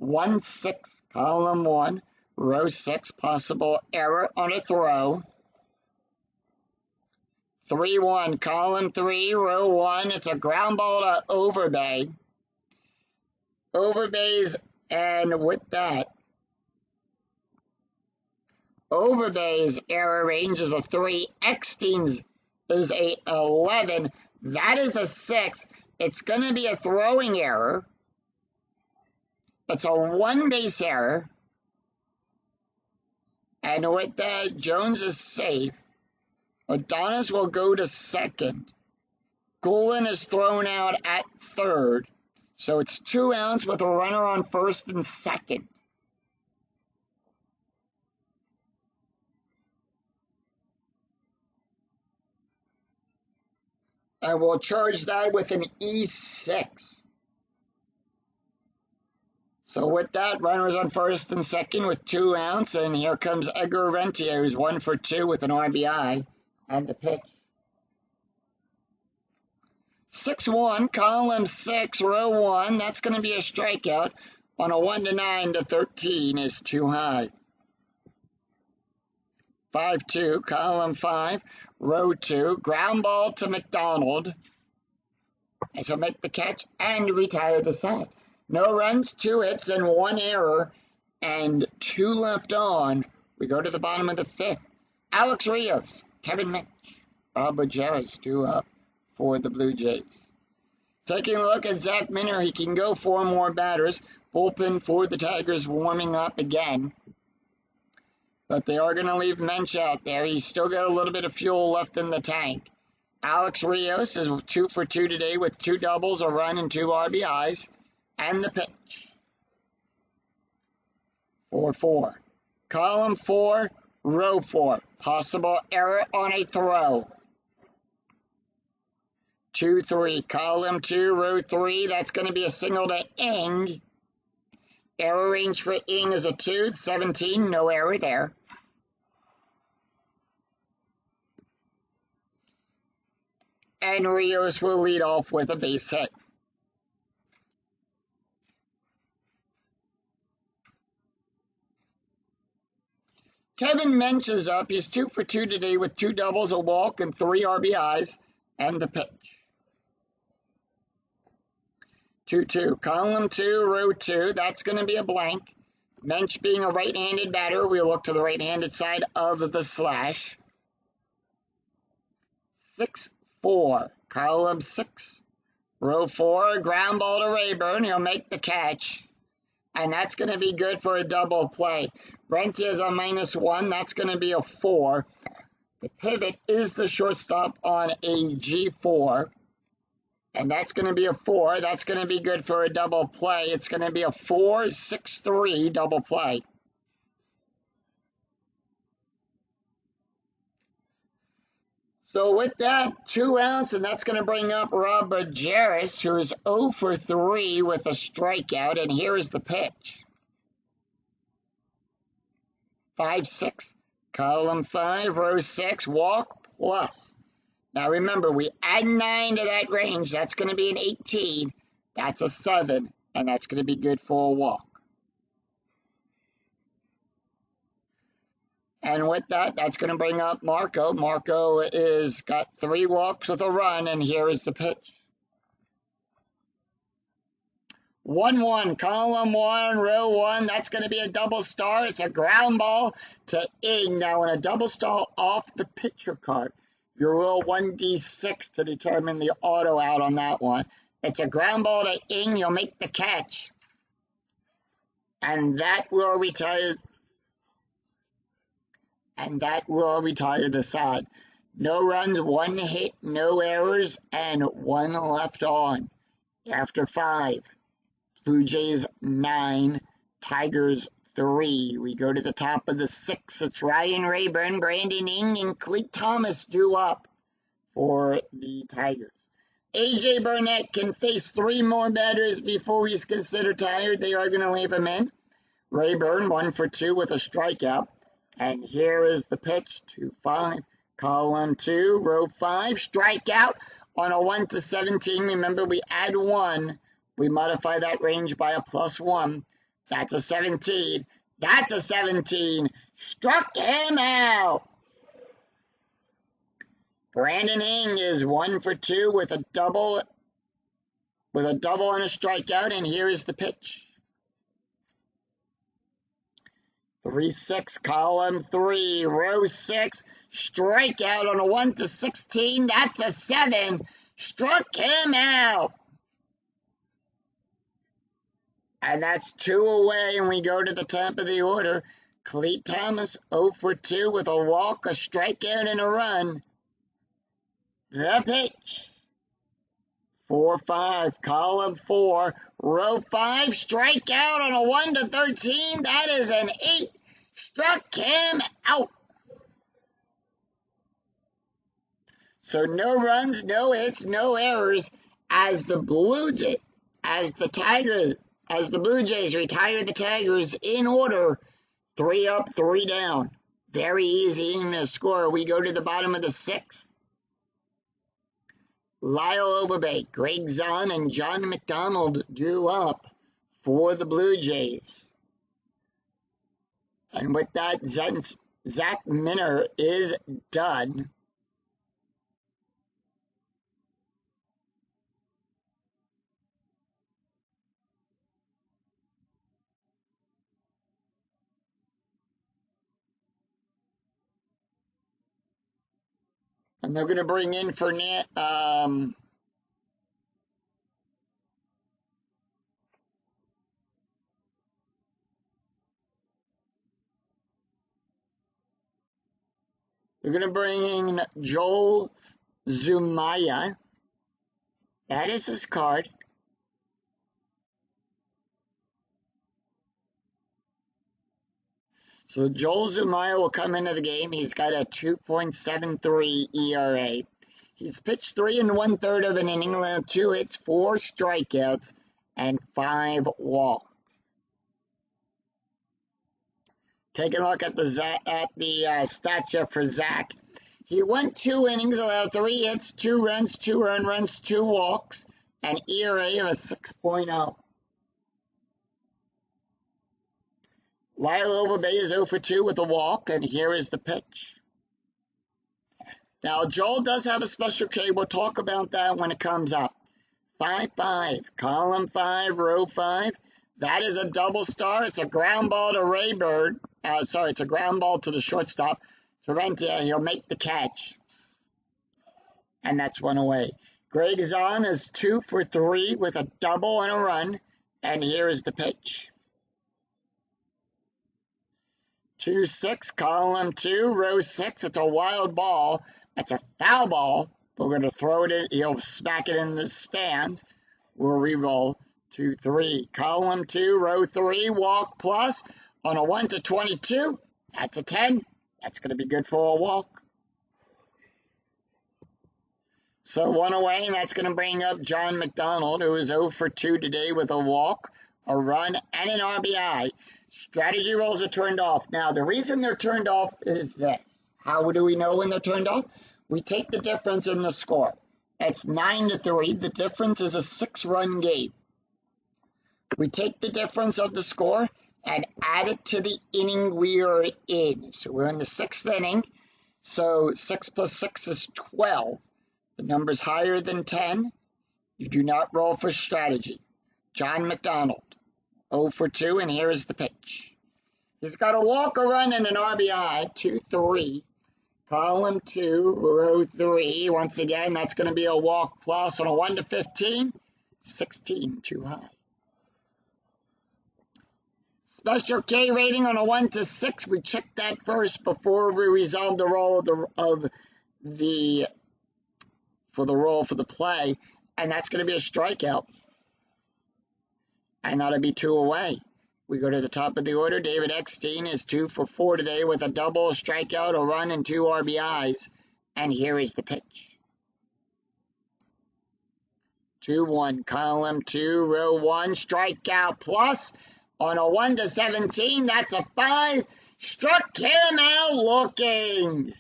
1-6, column 1, row 6, possible error on a throw. 3-1, column 3, row 1. It's a ground ball to Overbay. Overbay's, and with that, Overbay's error range is a 3. Eckstein's is a 11. That is a 6. It's going to be a throwing error. It's a 1-base error. And with that, Jones is safe. Adonis will go to second. Golan is thrown out at third. So it's 2 outs with a runner on first and second. And we'll charge that with an E6. So with that, runners on first and second with 2 outs, and here comes Edgar Rentia, who's 1 for 2 with an RBI, and the pitch. 6-1, column 6, row 1. That's going to be a strikeout on a 1-9 to 13 is too high. 5-2, column 5, row 2, ground ball to McDonald. And so make the catch and retire the side. No runs, 2 hits, and 1 error, and 2 left on. We go to the bottom of the 5th. Alex Rios, Kevin Mitch, Bob Majerus due up for the Blue Jays. Taking a look at Zach Minter, he can go 4 more batters. Bullpen for the Tigers warming up again. But they are going to leave Mensch out there. He's still got a little bit of fuel left in the tank. Alex Rios is 2 for 2 today with 2 doubles, a run, and 2 RBIs. And the pitch. 4-4. Column 4, row 4. Possible error on a throw. 2-3. Column 2, row 3. That's going to be a single to Ing. Error range for Ing is a 2, 17. No error there. And Rios will lead off with a base hit. Kevin Mensch is up. He's 2 for 2 today with 2 doubles, a walk, and 3 RBIs, and the pitch. 2-2. Column 2, row 2. That's going to be a blank. Mensch being a right-handed batter, we'll look to the right-handed side of the slash. 6-4. Column 6, row 4. Ground ball to Rayburn. He'll make the catch. And that's going to be good for a double play. Rentia is a -1. That's going to be a 4. The pivot is the shortstop on a G4. And that's going to be a 4. That's going to be good for a double play. It's going to be a 4-6-3 double play. So with that, 2 outs, and that's going to bring up Rob Majerus, who is 0 for 3 with a strikeout. And here is the pitch. 5-6. Column 5, row 6, walk plus. Now remember, we add 9 to that range. That's going to be an 18. That's a 7, and that's going to be good for a walk. And with that, that's going to bring up Marco. Marco is got 3 walks with a run, and here is the pitch. 1-1, column 1, row 1. That's going to be a double star. It's a ground ball to Ing. Now, in a double star off the pitcher card, you roll 1d6 to determine the auto out on that one. It's a ground ball to Ing. He'll make the catch. And that will retire. And that will retire the side. No runs, 1 hit, no errors, and 1 left on. After 5. Blue Jays 9, Tigers 3. We go to the top of the 6. It's Ryan Rayburn, Brandon Ing, and Cleet Thomas due up for the Tigers. A.J. Burnett can face 3 more batters before he's considered tired. They are going to leave him in. Rayburn 1 for 2 with a strikeout. And here is the pitch, 2-5. Column 2, row 5, strikeout on a 1-17. Remember, we add 1. We modify that range by a +1. That's a 17. That's a 17. Struck him out. Brandon Ing is 1 for 2 with a double and a strikeout, and here is the pitch. 3-6, column 3, row 6, strikeout on a 1-16. That's a 7. Struck him out. And that's 2 away, and we go to the top of the order. Clete Thomas, 0 for 2 with a walk, a strikeout, and a run. The pitch. 4-5, column 4, row 5, strikeout on a 1-13. That is an 8. Struck him out. So no runs, no hits, no errors as the Blue Jays retire the Tigers in order. 3 up, 3 down. Very easy in the score. We go to the bottom of the 6th. Lyle Overbay, Greg Zahn, and John McDonald drew up for the Blue Jays. And with that, Zach Minter is done. And they're going to bring in for they're going to bring in Joel Zumaya. That is his card. So Joel Zumaya will come into the game. He's got a 2.73 ERA. He's pitched 3 1/3 of an inning, 2 hits, 4 strikeouts, and 5 walks. Take a look at the stats here for Zach. He went 2 innings, allowed 3 hits, 2 runs, 2 earned runs, 2 walks, and ERA of a 6.0. Lyle Overbay is 0 for 2 with a walk, and here is the pitch. Now, Joel does have a special K. We'll talk about that when it comes up. 5-5, column 5, row 5. That is a double star. It's a ground ball to Raybird. It's a ground ball to the shortstop. Torrentia, he'll make the catch. And that's 1 away. Greg Zahn is 2 for 3 with a double and a run. And here is the pitch. 2-6, column 2, row 6. It's a wild ball. That's a foul ball. We're going to throw it in. He'll smack it in the stands. We'll re-roll. 2-3, column 2, row 3, walk plus on a 1-22. That's a 10. That's going to be good for a walk. So 1 away, and that's going to bring up John McDonald, who is 0 for 2 today with a walk, a run, and an RBI. Strategy rolls are turned off. Now, the reason they're turned off is this. How do we know when they're turned off? We take the difference in the score. It's 9-3. The difference is a 6-run game. We take the difference of the score and add it to the inning we are in. So we're in the 6th inning. So 6 plus 6 is 12. The number's higher than 10. You do not roll for strategy. John McDonald, 0 for 2, and here is the pitch. He's got a walk, a run, and an RBI, 2-3. Column 2, row 3. Once again, that's going to be a walk plus on a 1-15. 16, too high. Special K rating on a 1-6. We check that first before we resolve the roll for the play, and that's going to be a strikeout. And that'll be 2 away. We go to the top of the order. David Eckstein is 2 for 4 today with a double, a strikeout, a run, and 2 RBIs. And here is the pitch. 2-1, column 2, row 1, strikeout plus on a 1-17. That's a 5. Struck him out looking.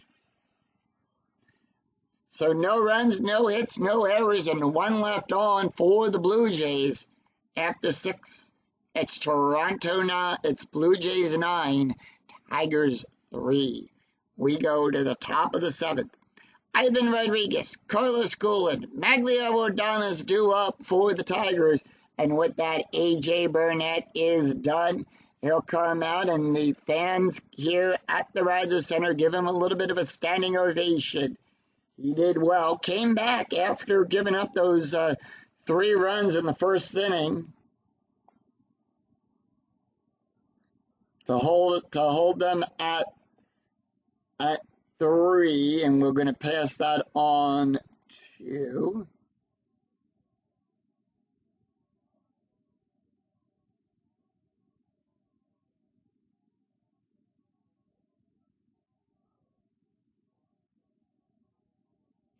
So no runs, no hits, no errors, and 1 left on for the Blue Jays after 6 It's Toronto now. It's Blue Jays 9, Tigers 3. We go to the top of the 7th. Ivan Rodriguez, Carlos Guillen, Magglio Ordonez due up for the Tigers. And with that, A.J. Burnett is done. He'll come out, and the fans here at the Rogers Center give him a little bit of a standing ovation. He did well. Came back after giving up those 3 runs in the first inning to hold them at 3, and we're going to pass that on to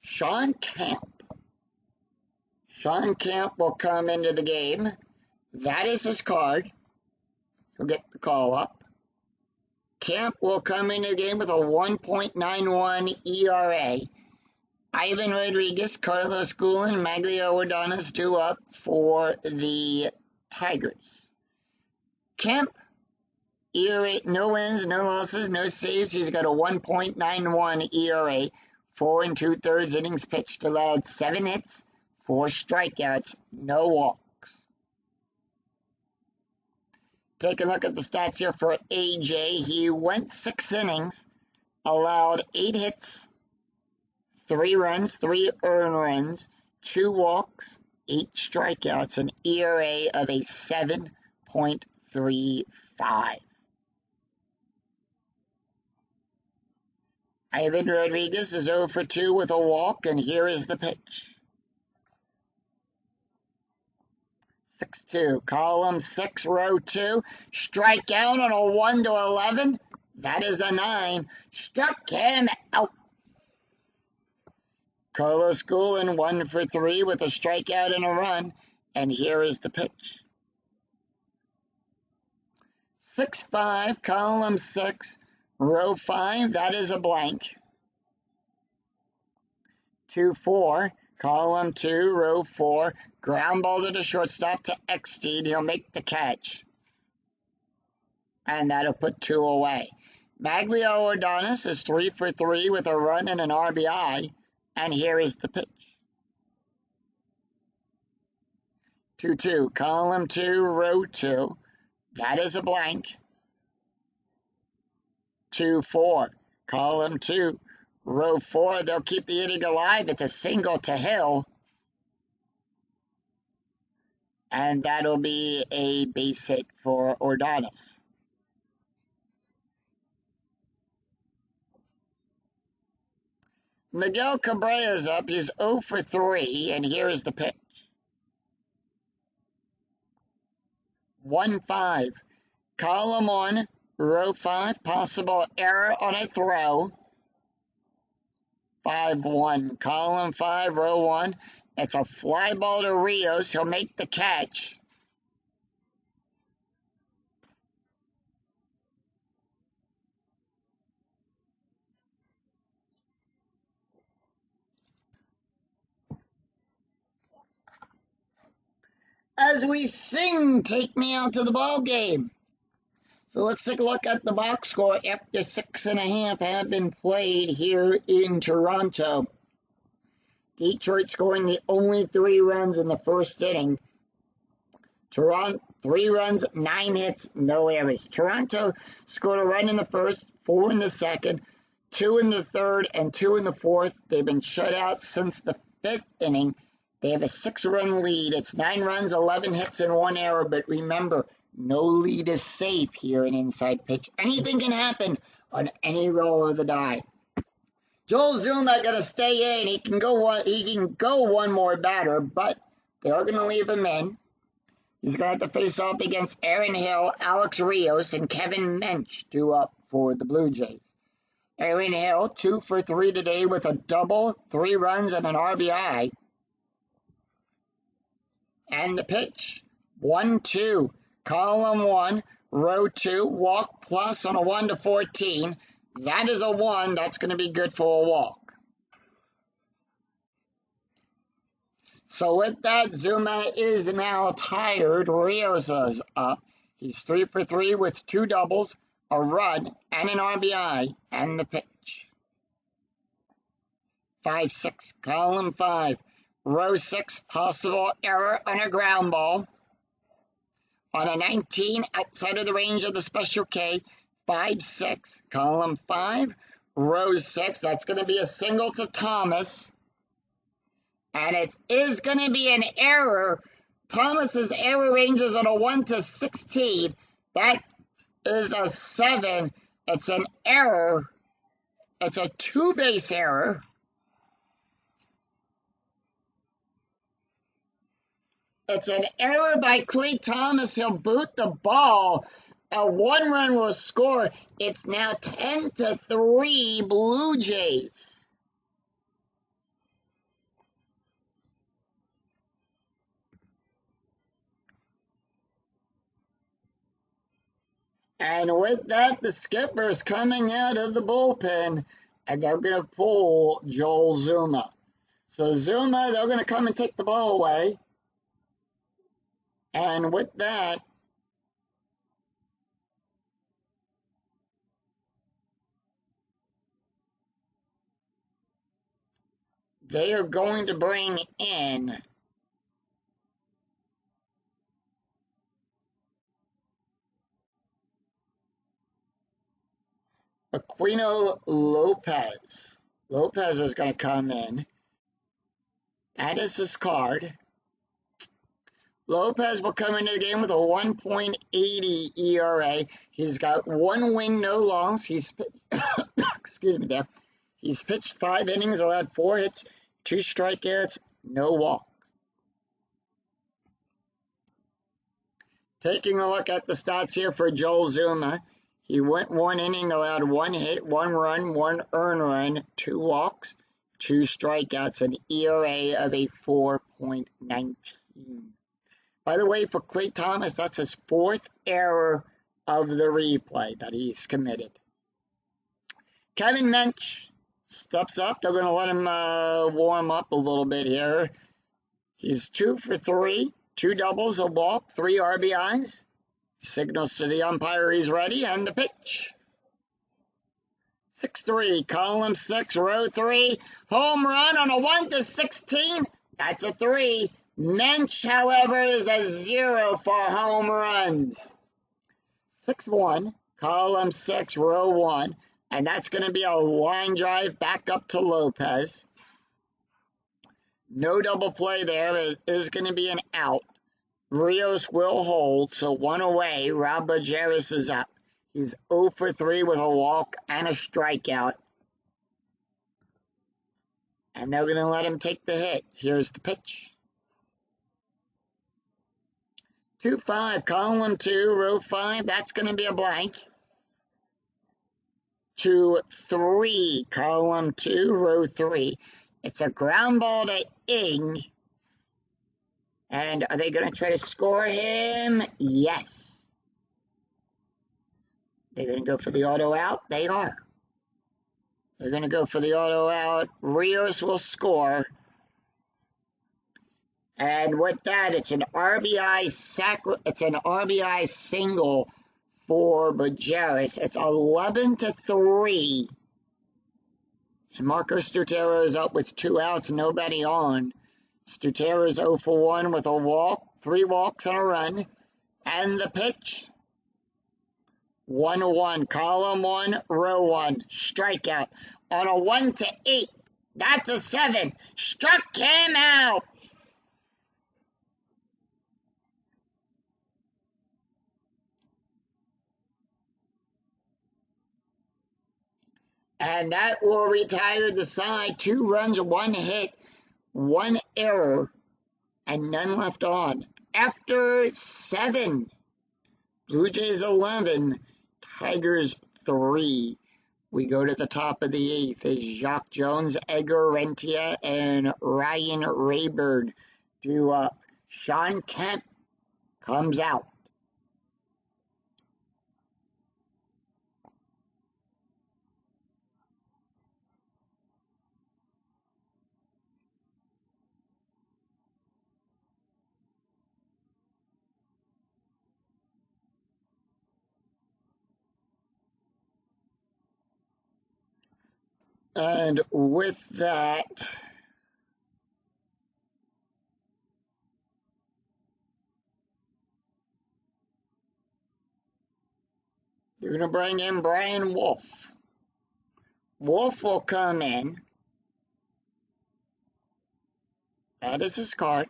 Shawn Kemp. Shawn Kemp will come into the game. That is his card. He'll get the call up. Kemp will come into the game with a 1.91 ERA. Ivan Rodriguez, Carlos Guillen, Magglio Ordonez due up for the Tigers. Kemp, ERA, no wins, no losses, no saves. He's got a 1.91 ERA. 4 2/3 innings pitched, allowed 7 hits, 4 strikeouts, no walks. Take a look at the stats here for AJ. He went 6 innings, allowed 8 hits, 3 runs, 3 earned runs, 2 walks, 8 strikeouts, an ERA of a 7.35. Ivan Rodriguez is 0 for 2 with a walk, and here is the pitch. 6-2, column 6, row 2. Strike out on a 1 to 11. That is a 9. Struck him out. Carlos Guillen 1 for 3 with a strikeout and a run, and here is the pitch. 6-5, column 6. Row 5, that is a blank. 2-4, column 2, row 4. Ground ball to the shortstop to Eckstein. He'll make the catch. And that'll put 2 away. Magglio Ordonez is 3 for 3 with a run and an RBI. And here is the pitch. 2-2, column 2, row 2. That is a blank. 2-4, column 2, row 4. They'll keep the inning alive. It's a single to Hill. And that'll be a base hit for Ordonez. Miguel Cabrera is up. He's 0 for 3, and here is the pitch. 1-5, column 1, row 5, possible error on a throw. 5-1, column 5, row 1. It's a fly ball to Rios. He'll make the catch. As we sing, take me out to the ball game. So let's take a look at the box score after 6.5 have been played here in Toronto. Detroit scoring the only 3 runs in the first inning. Toronto, 3 runs, 9 hits, no errors. Toronto scored a run in the first, 4 in the second, 2 in the third, and 2 in the fourth. They've been shut out since the 5th inning. They have a 6-run lead. It's 9 runs, 11 hits, and 1 error. But remember, no lead is safe here in Inside Pitch. Anything can happen on any roll of the die. Joel Zuma got to stay in. He can go one more batter, but they are going to leave him in. He's going to have to face off against Aaron Hill, Alex Rios, and Kevin Mench due up for the Blue Jays. Aaron Hill, 2 for 3 today with a double, 3 runs, and an RBI. And the pitch, 1-2, column 1, row 2, walk plus on a 1 to 14. That is a 1. That's going to be good for a walk. So with that, Zuma is now tired. Rios is up. He's 3 for 3 with 2 doubles, a run, and an RBI, and the pitch. 5-6, column 5. Row 6, possible error on a ground ball. On a 19, outside of the range of the special K, 5-6, column 5, row 6. That's going to be a single to Thomas. And it is going to be an error. Thomas's error range is on a 1 to 16. That is a 7. It's an error. It's a 2-base error. It's an error by Clete Thomas. He'll boot the ball. A 1-run will score. It's now 10 to 3 Blue Jays. And with that, the skipper's coming out of the bullpen, and they're going to pull Joel Zuma. So Zuma, they're going to come and take the ball away. And with that, they are going to bring in Aquino Lopez. Lopez is going to come in. That is his card. Lopez will come into the game with a 1.80 ERA. He's got 1 win, no loss. Excuse me there. He's pitched 5 innings, allowed 4 hits, 2 strikeouts, no walk. Taking a look at the stats here for Joel Zuma. He went 1 inning, allowed 1 hit, 1 run, 1 earned run, 2 walks, 2 strikeouts, an ERA of a 4.19. By the way, for Clete Thomas, that's his 4th error of the replay that he's committed. Kevin Mench steps up. They're going to let him warm up a little bit here. He's 2 for 3, 2 doubles, a walk, 3 RBIs. Signals to the umpire he's ready, and the pitch. 6-3, column 6, row 3. Home run on a 1 to 16. That's a 3. Mench, however, is a 0 for home runs. 6-1, column 6, row 1. And that's going to be a line drive back up to Lopez. No double play there. It is going to be an out. Rios will hold, so 1 away. Rob Bogeras is up. He's 0 for 3 with a walk and a strikeout. And they're going to let him take the hit. Here's the pitch. 2-5, column 2, row 5. That's going to be a blank. 2-3, column 2, row 3. It's a ground ball to Ing. And are they going to try to score him? Yes. They're going to go for the auto out? They are. They're going to go for the auto out. Rios will score. And with that, it's an RBI single for Bogeras. It's 11 to 3. And Marco Stutero is up with 2 outs, nobody on. Stutero is 0 for 1 with a walk, 3 walks and a run. And the pitch. 1-1, column 1, row 1. Strikeout on a 1 to 8. That's a 7. Struck him out. And that will retire the side. 2 runs, 1 hit, 1 error, and none left on. After 7, Blue Jays 11, Tigers 3. We go to the top of the 8th as Jacque Jones, Edgar Rentia, and Ryan Rayburn due up. Sean Kemp comes out. And with that, you're going to bring in Brian Wolf. Wolf will come in. That is his card.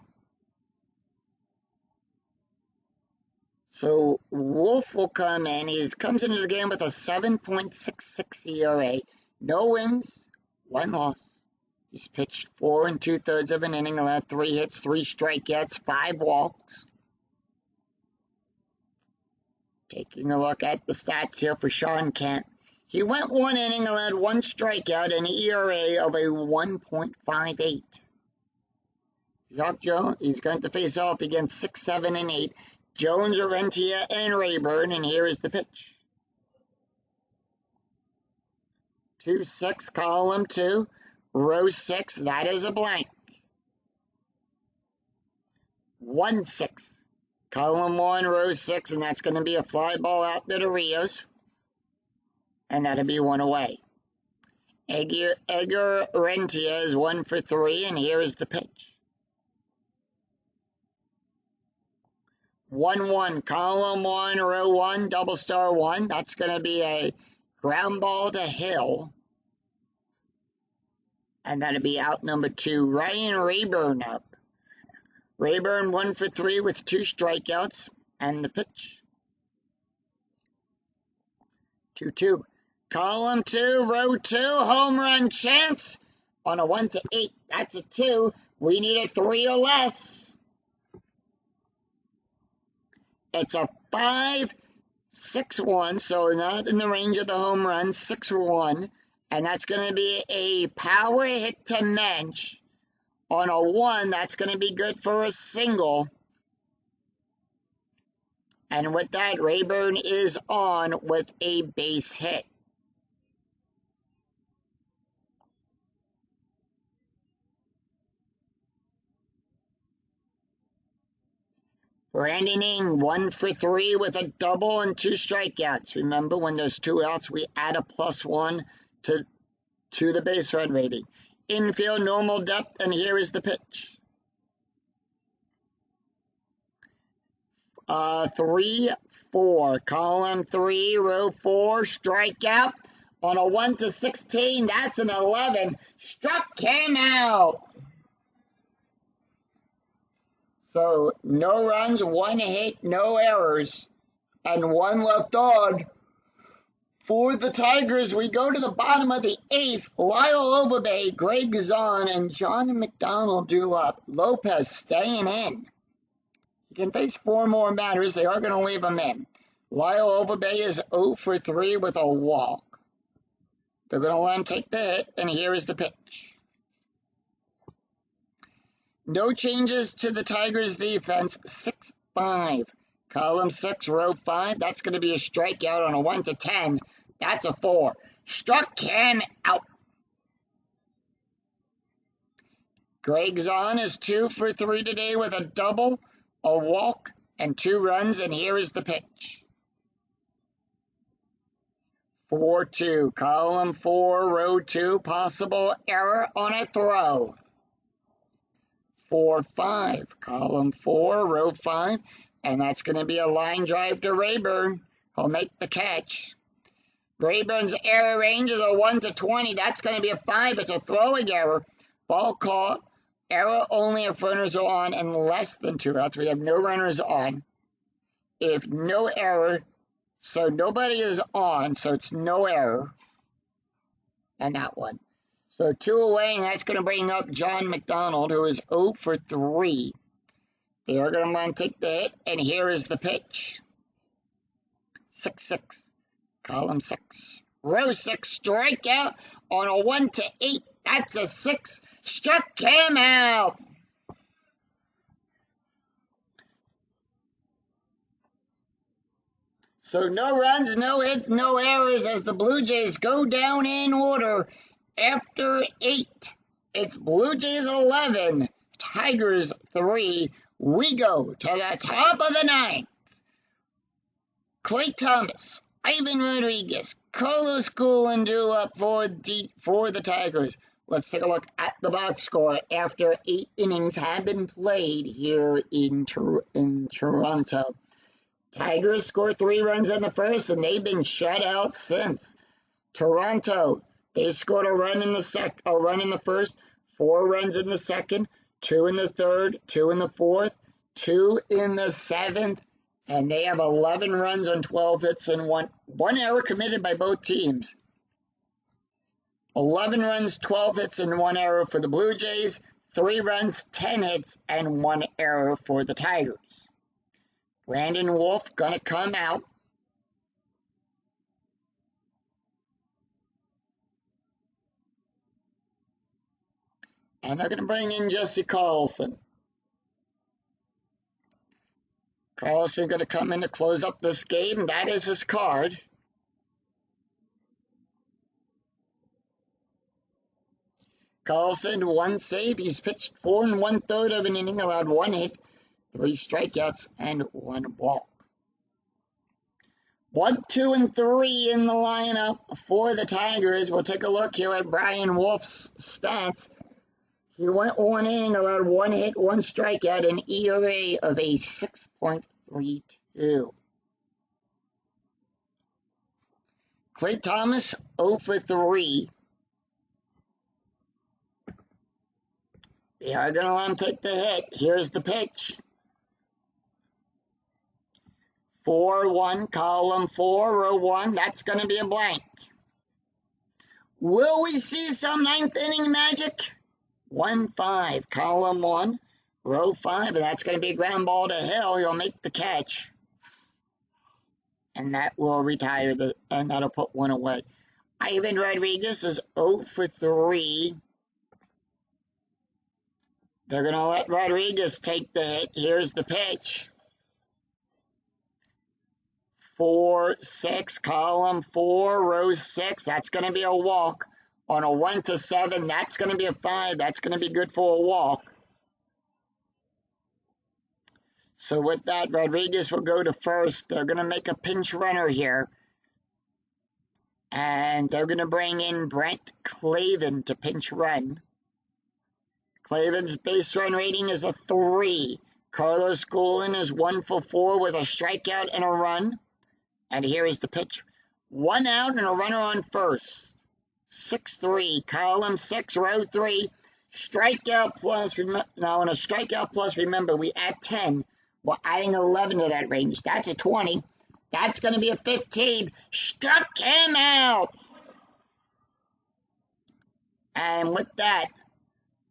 So Wolf will come in. He comes into the game with a 7.66 ERA. No wins, 1 loss. He's pitched 4 2/3 of an inning, allowed 3 hits, 3 strikeouts, 5 walks. Taking a look at the stats here for Shawn Kemp. He went 1 inning, allowed 1 strikeout, and an ERA of a 1.58. Jacque Jones, he's going to face off against 6, 7, and 8. Jones, Urrutia, and Rayburn, and here is the pitch. 2-6, column 2, row 6, that is a blank. 1-6, column 1, row 6, and that's going to be a fly ball out to Rios, and that'll be 1 away. Edgar Urrutia is 1 for 3, and here is the pitch. 1-1, column 1, row 1, double star 1. That's going to be a ground ball to Hill. And that'll be out number 2. Ryan Rayburn up. Rayburn 1 for 3 with 2 strikeouts. And the pitch. 2-2. Column 2, row 2, home run chance on a 1-8. That's a 2. We need a 3 or less. It's a 5-6-1, so not in the range of the home run, 6-1. And that's going to be a power hit to Mensch on a 1. That's going to be good for a single. And with that, Rayburn is on with a base hit. Brandon Ing, 1 for 3 with a double and 2 strikeouts. Remember, when there's 2 outs, we add a +1 to the base run rating. Infield, normal depth, and here is the pitch. 3-4, column 3, row 4, strikeout on a 1-16. That's an 11. Struck him out. So no runs, 1 hit, no errors, and 1 left on. For the Tigers, we go to the bottom of the 8th. Lyle Overbay, Greg Zahn, and John McDonald do up. Lopez staying in. He can face 4 more batters. They are going to leave him in. Lyle Overbay is 0 for 3 with a walk. They're going to let him take the hit, and here is the pitch. No changes to the Tigers' defense. 6-5. Column 6, row 5. That's going to be a strikeout on a 1-10. That's a 4. Struck him out. Greg Zahn is 2 for 3 today with a double, a walk, and 2 runs. And here is the pitch. 4-2. Column 4, row 2. Possible error on a throw. 4-5, column 4, row 5, and that's going to be a line drive to Rayburn. He'll make the catch. Rayburn's error range is a 1-20. That's going to be a 5. It's a throwing error. Ball caught. Error only if runners are on and less than 2 outs. We have no runners on. If no error, so nobody is on, so it's no error. And that one. So 2 away, and that's going to bring up John McDonald, who is 0 for 3. They are going to let him take the hit, and here is the pitch. 6-6, column 6. Row 6, strikeout on a 1-8. That's a 6. Struck him out. So no runs, no hits, no errors as the Blue Jays go down in order. After 8, it's Blue Jays 11, Tigers 3. We go to the top of the 9th. Clay Thomas, Ivan Rodriguez, Carlos Guillen due up for the Tigers. Let's take a look at the box score after 8 innings have been played here in Toronto. Tigers scored 3 runs in the first, and they've been shut out since. Toronto, they scored a run in the first, 4 runs in the second, 2 in the third, 2 in the fourth, 2 in the seventh, and they have 11 runs on 12 hits and one error committed by both teams. 11 runs, 12 hits, and 1 error for the Blue Jays, 3 runs, 10 hits, and 1 error for the Tigers. Brandon Wolf gonna come out. And they're gonna bring in Jesse Carlson. Carlson gonna come in to close up this game. That is his card. Carlson, 1 save. He's pitched 4 1/3 of an inning, allowed 1 hit, 3 strikeouts, and 1 walk. 1, 2, and 3 in the lineup for the Tigers. We'll take a look here at Brian Wolf's stats. He went 1 inning, allowed 1 hit, 1 strikeout, an ERA of a 6.32. Clay Thomas, 0 for 3. They are going to let him take the hit. Here's the pitch. 4-1, column 4, row 1. That's going to be a blank. Will we see some 9th inning magic? 1-5, column 1, row 5, and that's going to be a ground ball to Hill. He'll make the catch, and that will retire and that'll put 1 away. Ivan Rodriguez is 0 for 3. They're going to let Rodriguez take the hit. Here's the pitch. 4-6, column 4, row 6. That's going to be a walk. On a 1-7, that's going to be a 5. That's going to be good for a walk. So with that, Rodriguez will go to first. They're going to make a pinch runner here. And they're going to bring in Brent Clavin to pinch run. Clavin's base run rating is a 3. Carlos Guillen is 1 for 4 with a strikeout and a run. And here is the pitch. 1 out and a runner on first. 6-3, column 6, row 3, strikeout plus. Now, in a strikeout plus, remember, we add 10. We're adding 11 to that range. That's a 20. That's going to be a 15. Struck him out. And with that,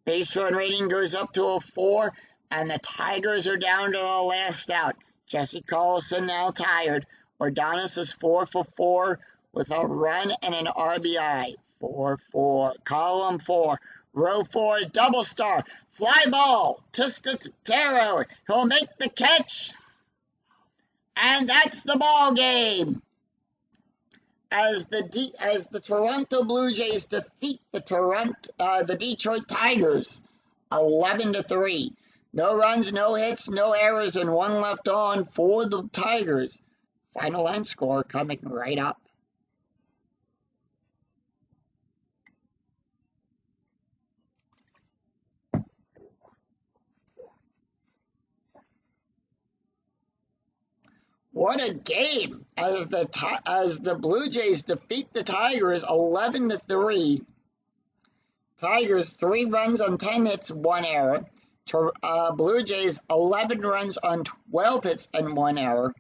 base run rating goes up to a 4, and the Tigers are down to the last out. Jesse Carlson now tired. Ordonez is 4 for 4 with a run and an RBI. 4-4, column 4, row 4, double star, fly ball to Statero. He'll make the catch, and that's the ball game. As the Toronto Blue Jays defeat the Detroit Tigers, 11-3. No runs, no hits, no errors, and 1 left on for the Tigers. Final line score coming right up. What a game as the Blue Jays defeat the Tigers 11-3. Tigers 3 runs on 10 hits, 1 error. Blue Jays 11 runs on 12 hits and 1 error.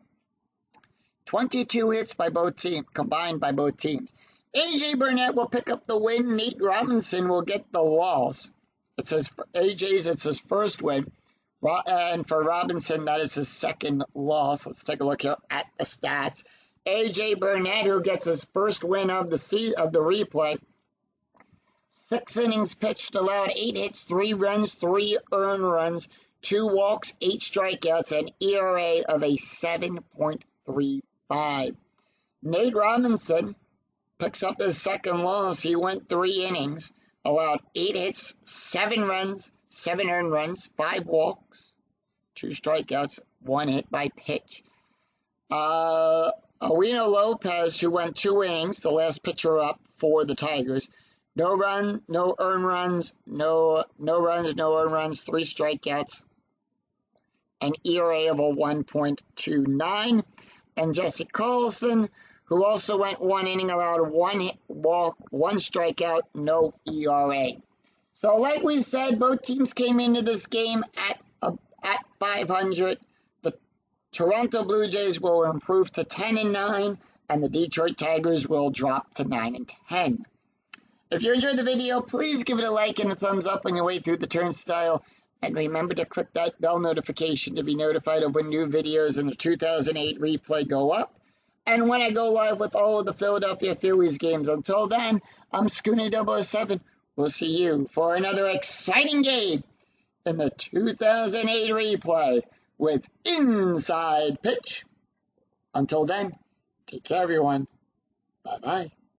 22 hits by both teams combined by both teams. AJ Burnett will pick up the win. Nate Robinson will get the loss. It's his first win. And for Robinson, that is his second loss. Let's take a look here at the stats. A.J. Burnett, who gets his first win of the replay. 6 innings pitched, allowed 8 hits, 3 runs, 3 earned runs, 2 walks, 8 strikeouts, and ERA of a 7.35. Nate Robinson picks up his second loss. He went 3 innings, allowed 8 hits, 7 runs, 7 earned runs, 5 walks, 2 strikeouts, 1 hit by pitch. Alwino Lopez, who went 2 innings, the last pitcher up for the Tigers. No run, no earned runs, no runs, no earned runs, 3 strikeouts, an ERA of a 1.29. And Jesse Carlson, who also went 1 inning, allowed 1 walk, 1 strikeout, no ERA. So like we said, both teams came into this game at 500. The Toronto Blue Jays will improve to 10-9, and the Detroit Tigers will drop to 9-10. If you enjoyed the video, please give it a like and a thumbs up on your way through the turnstile. And remember to click that bell notification to be notified of when new videos in the 2008 replay go up, and when I go live with all of the Philadelphia Phillies games. Until then, I'm Schooner007. We'll see you for another exciting game in the 2008 replay with Inside Pitch. Until then, take care, everyone. Bye-bye.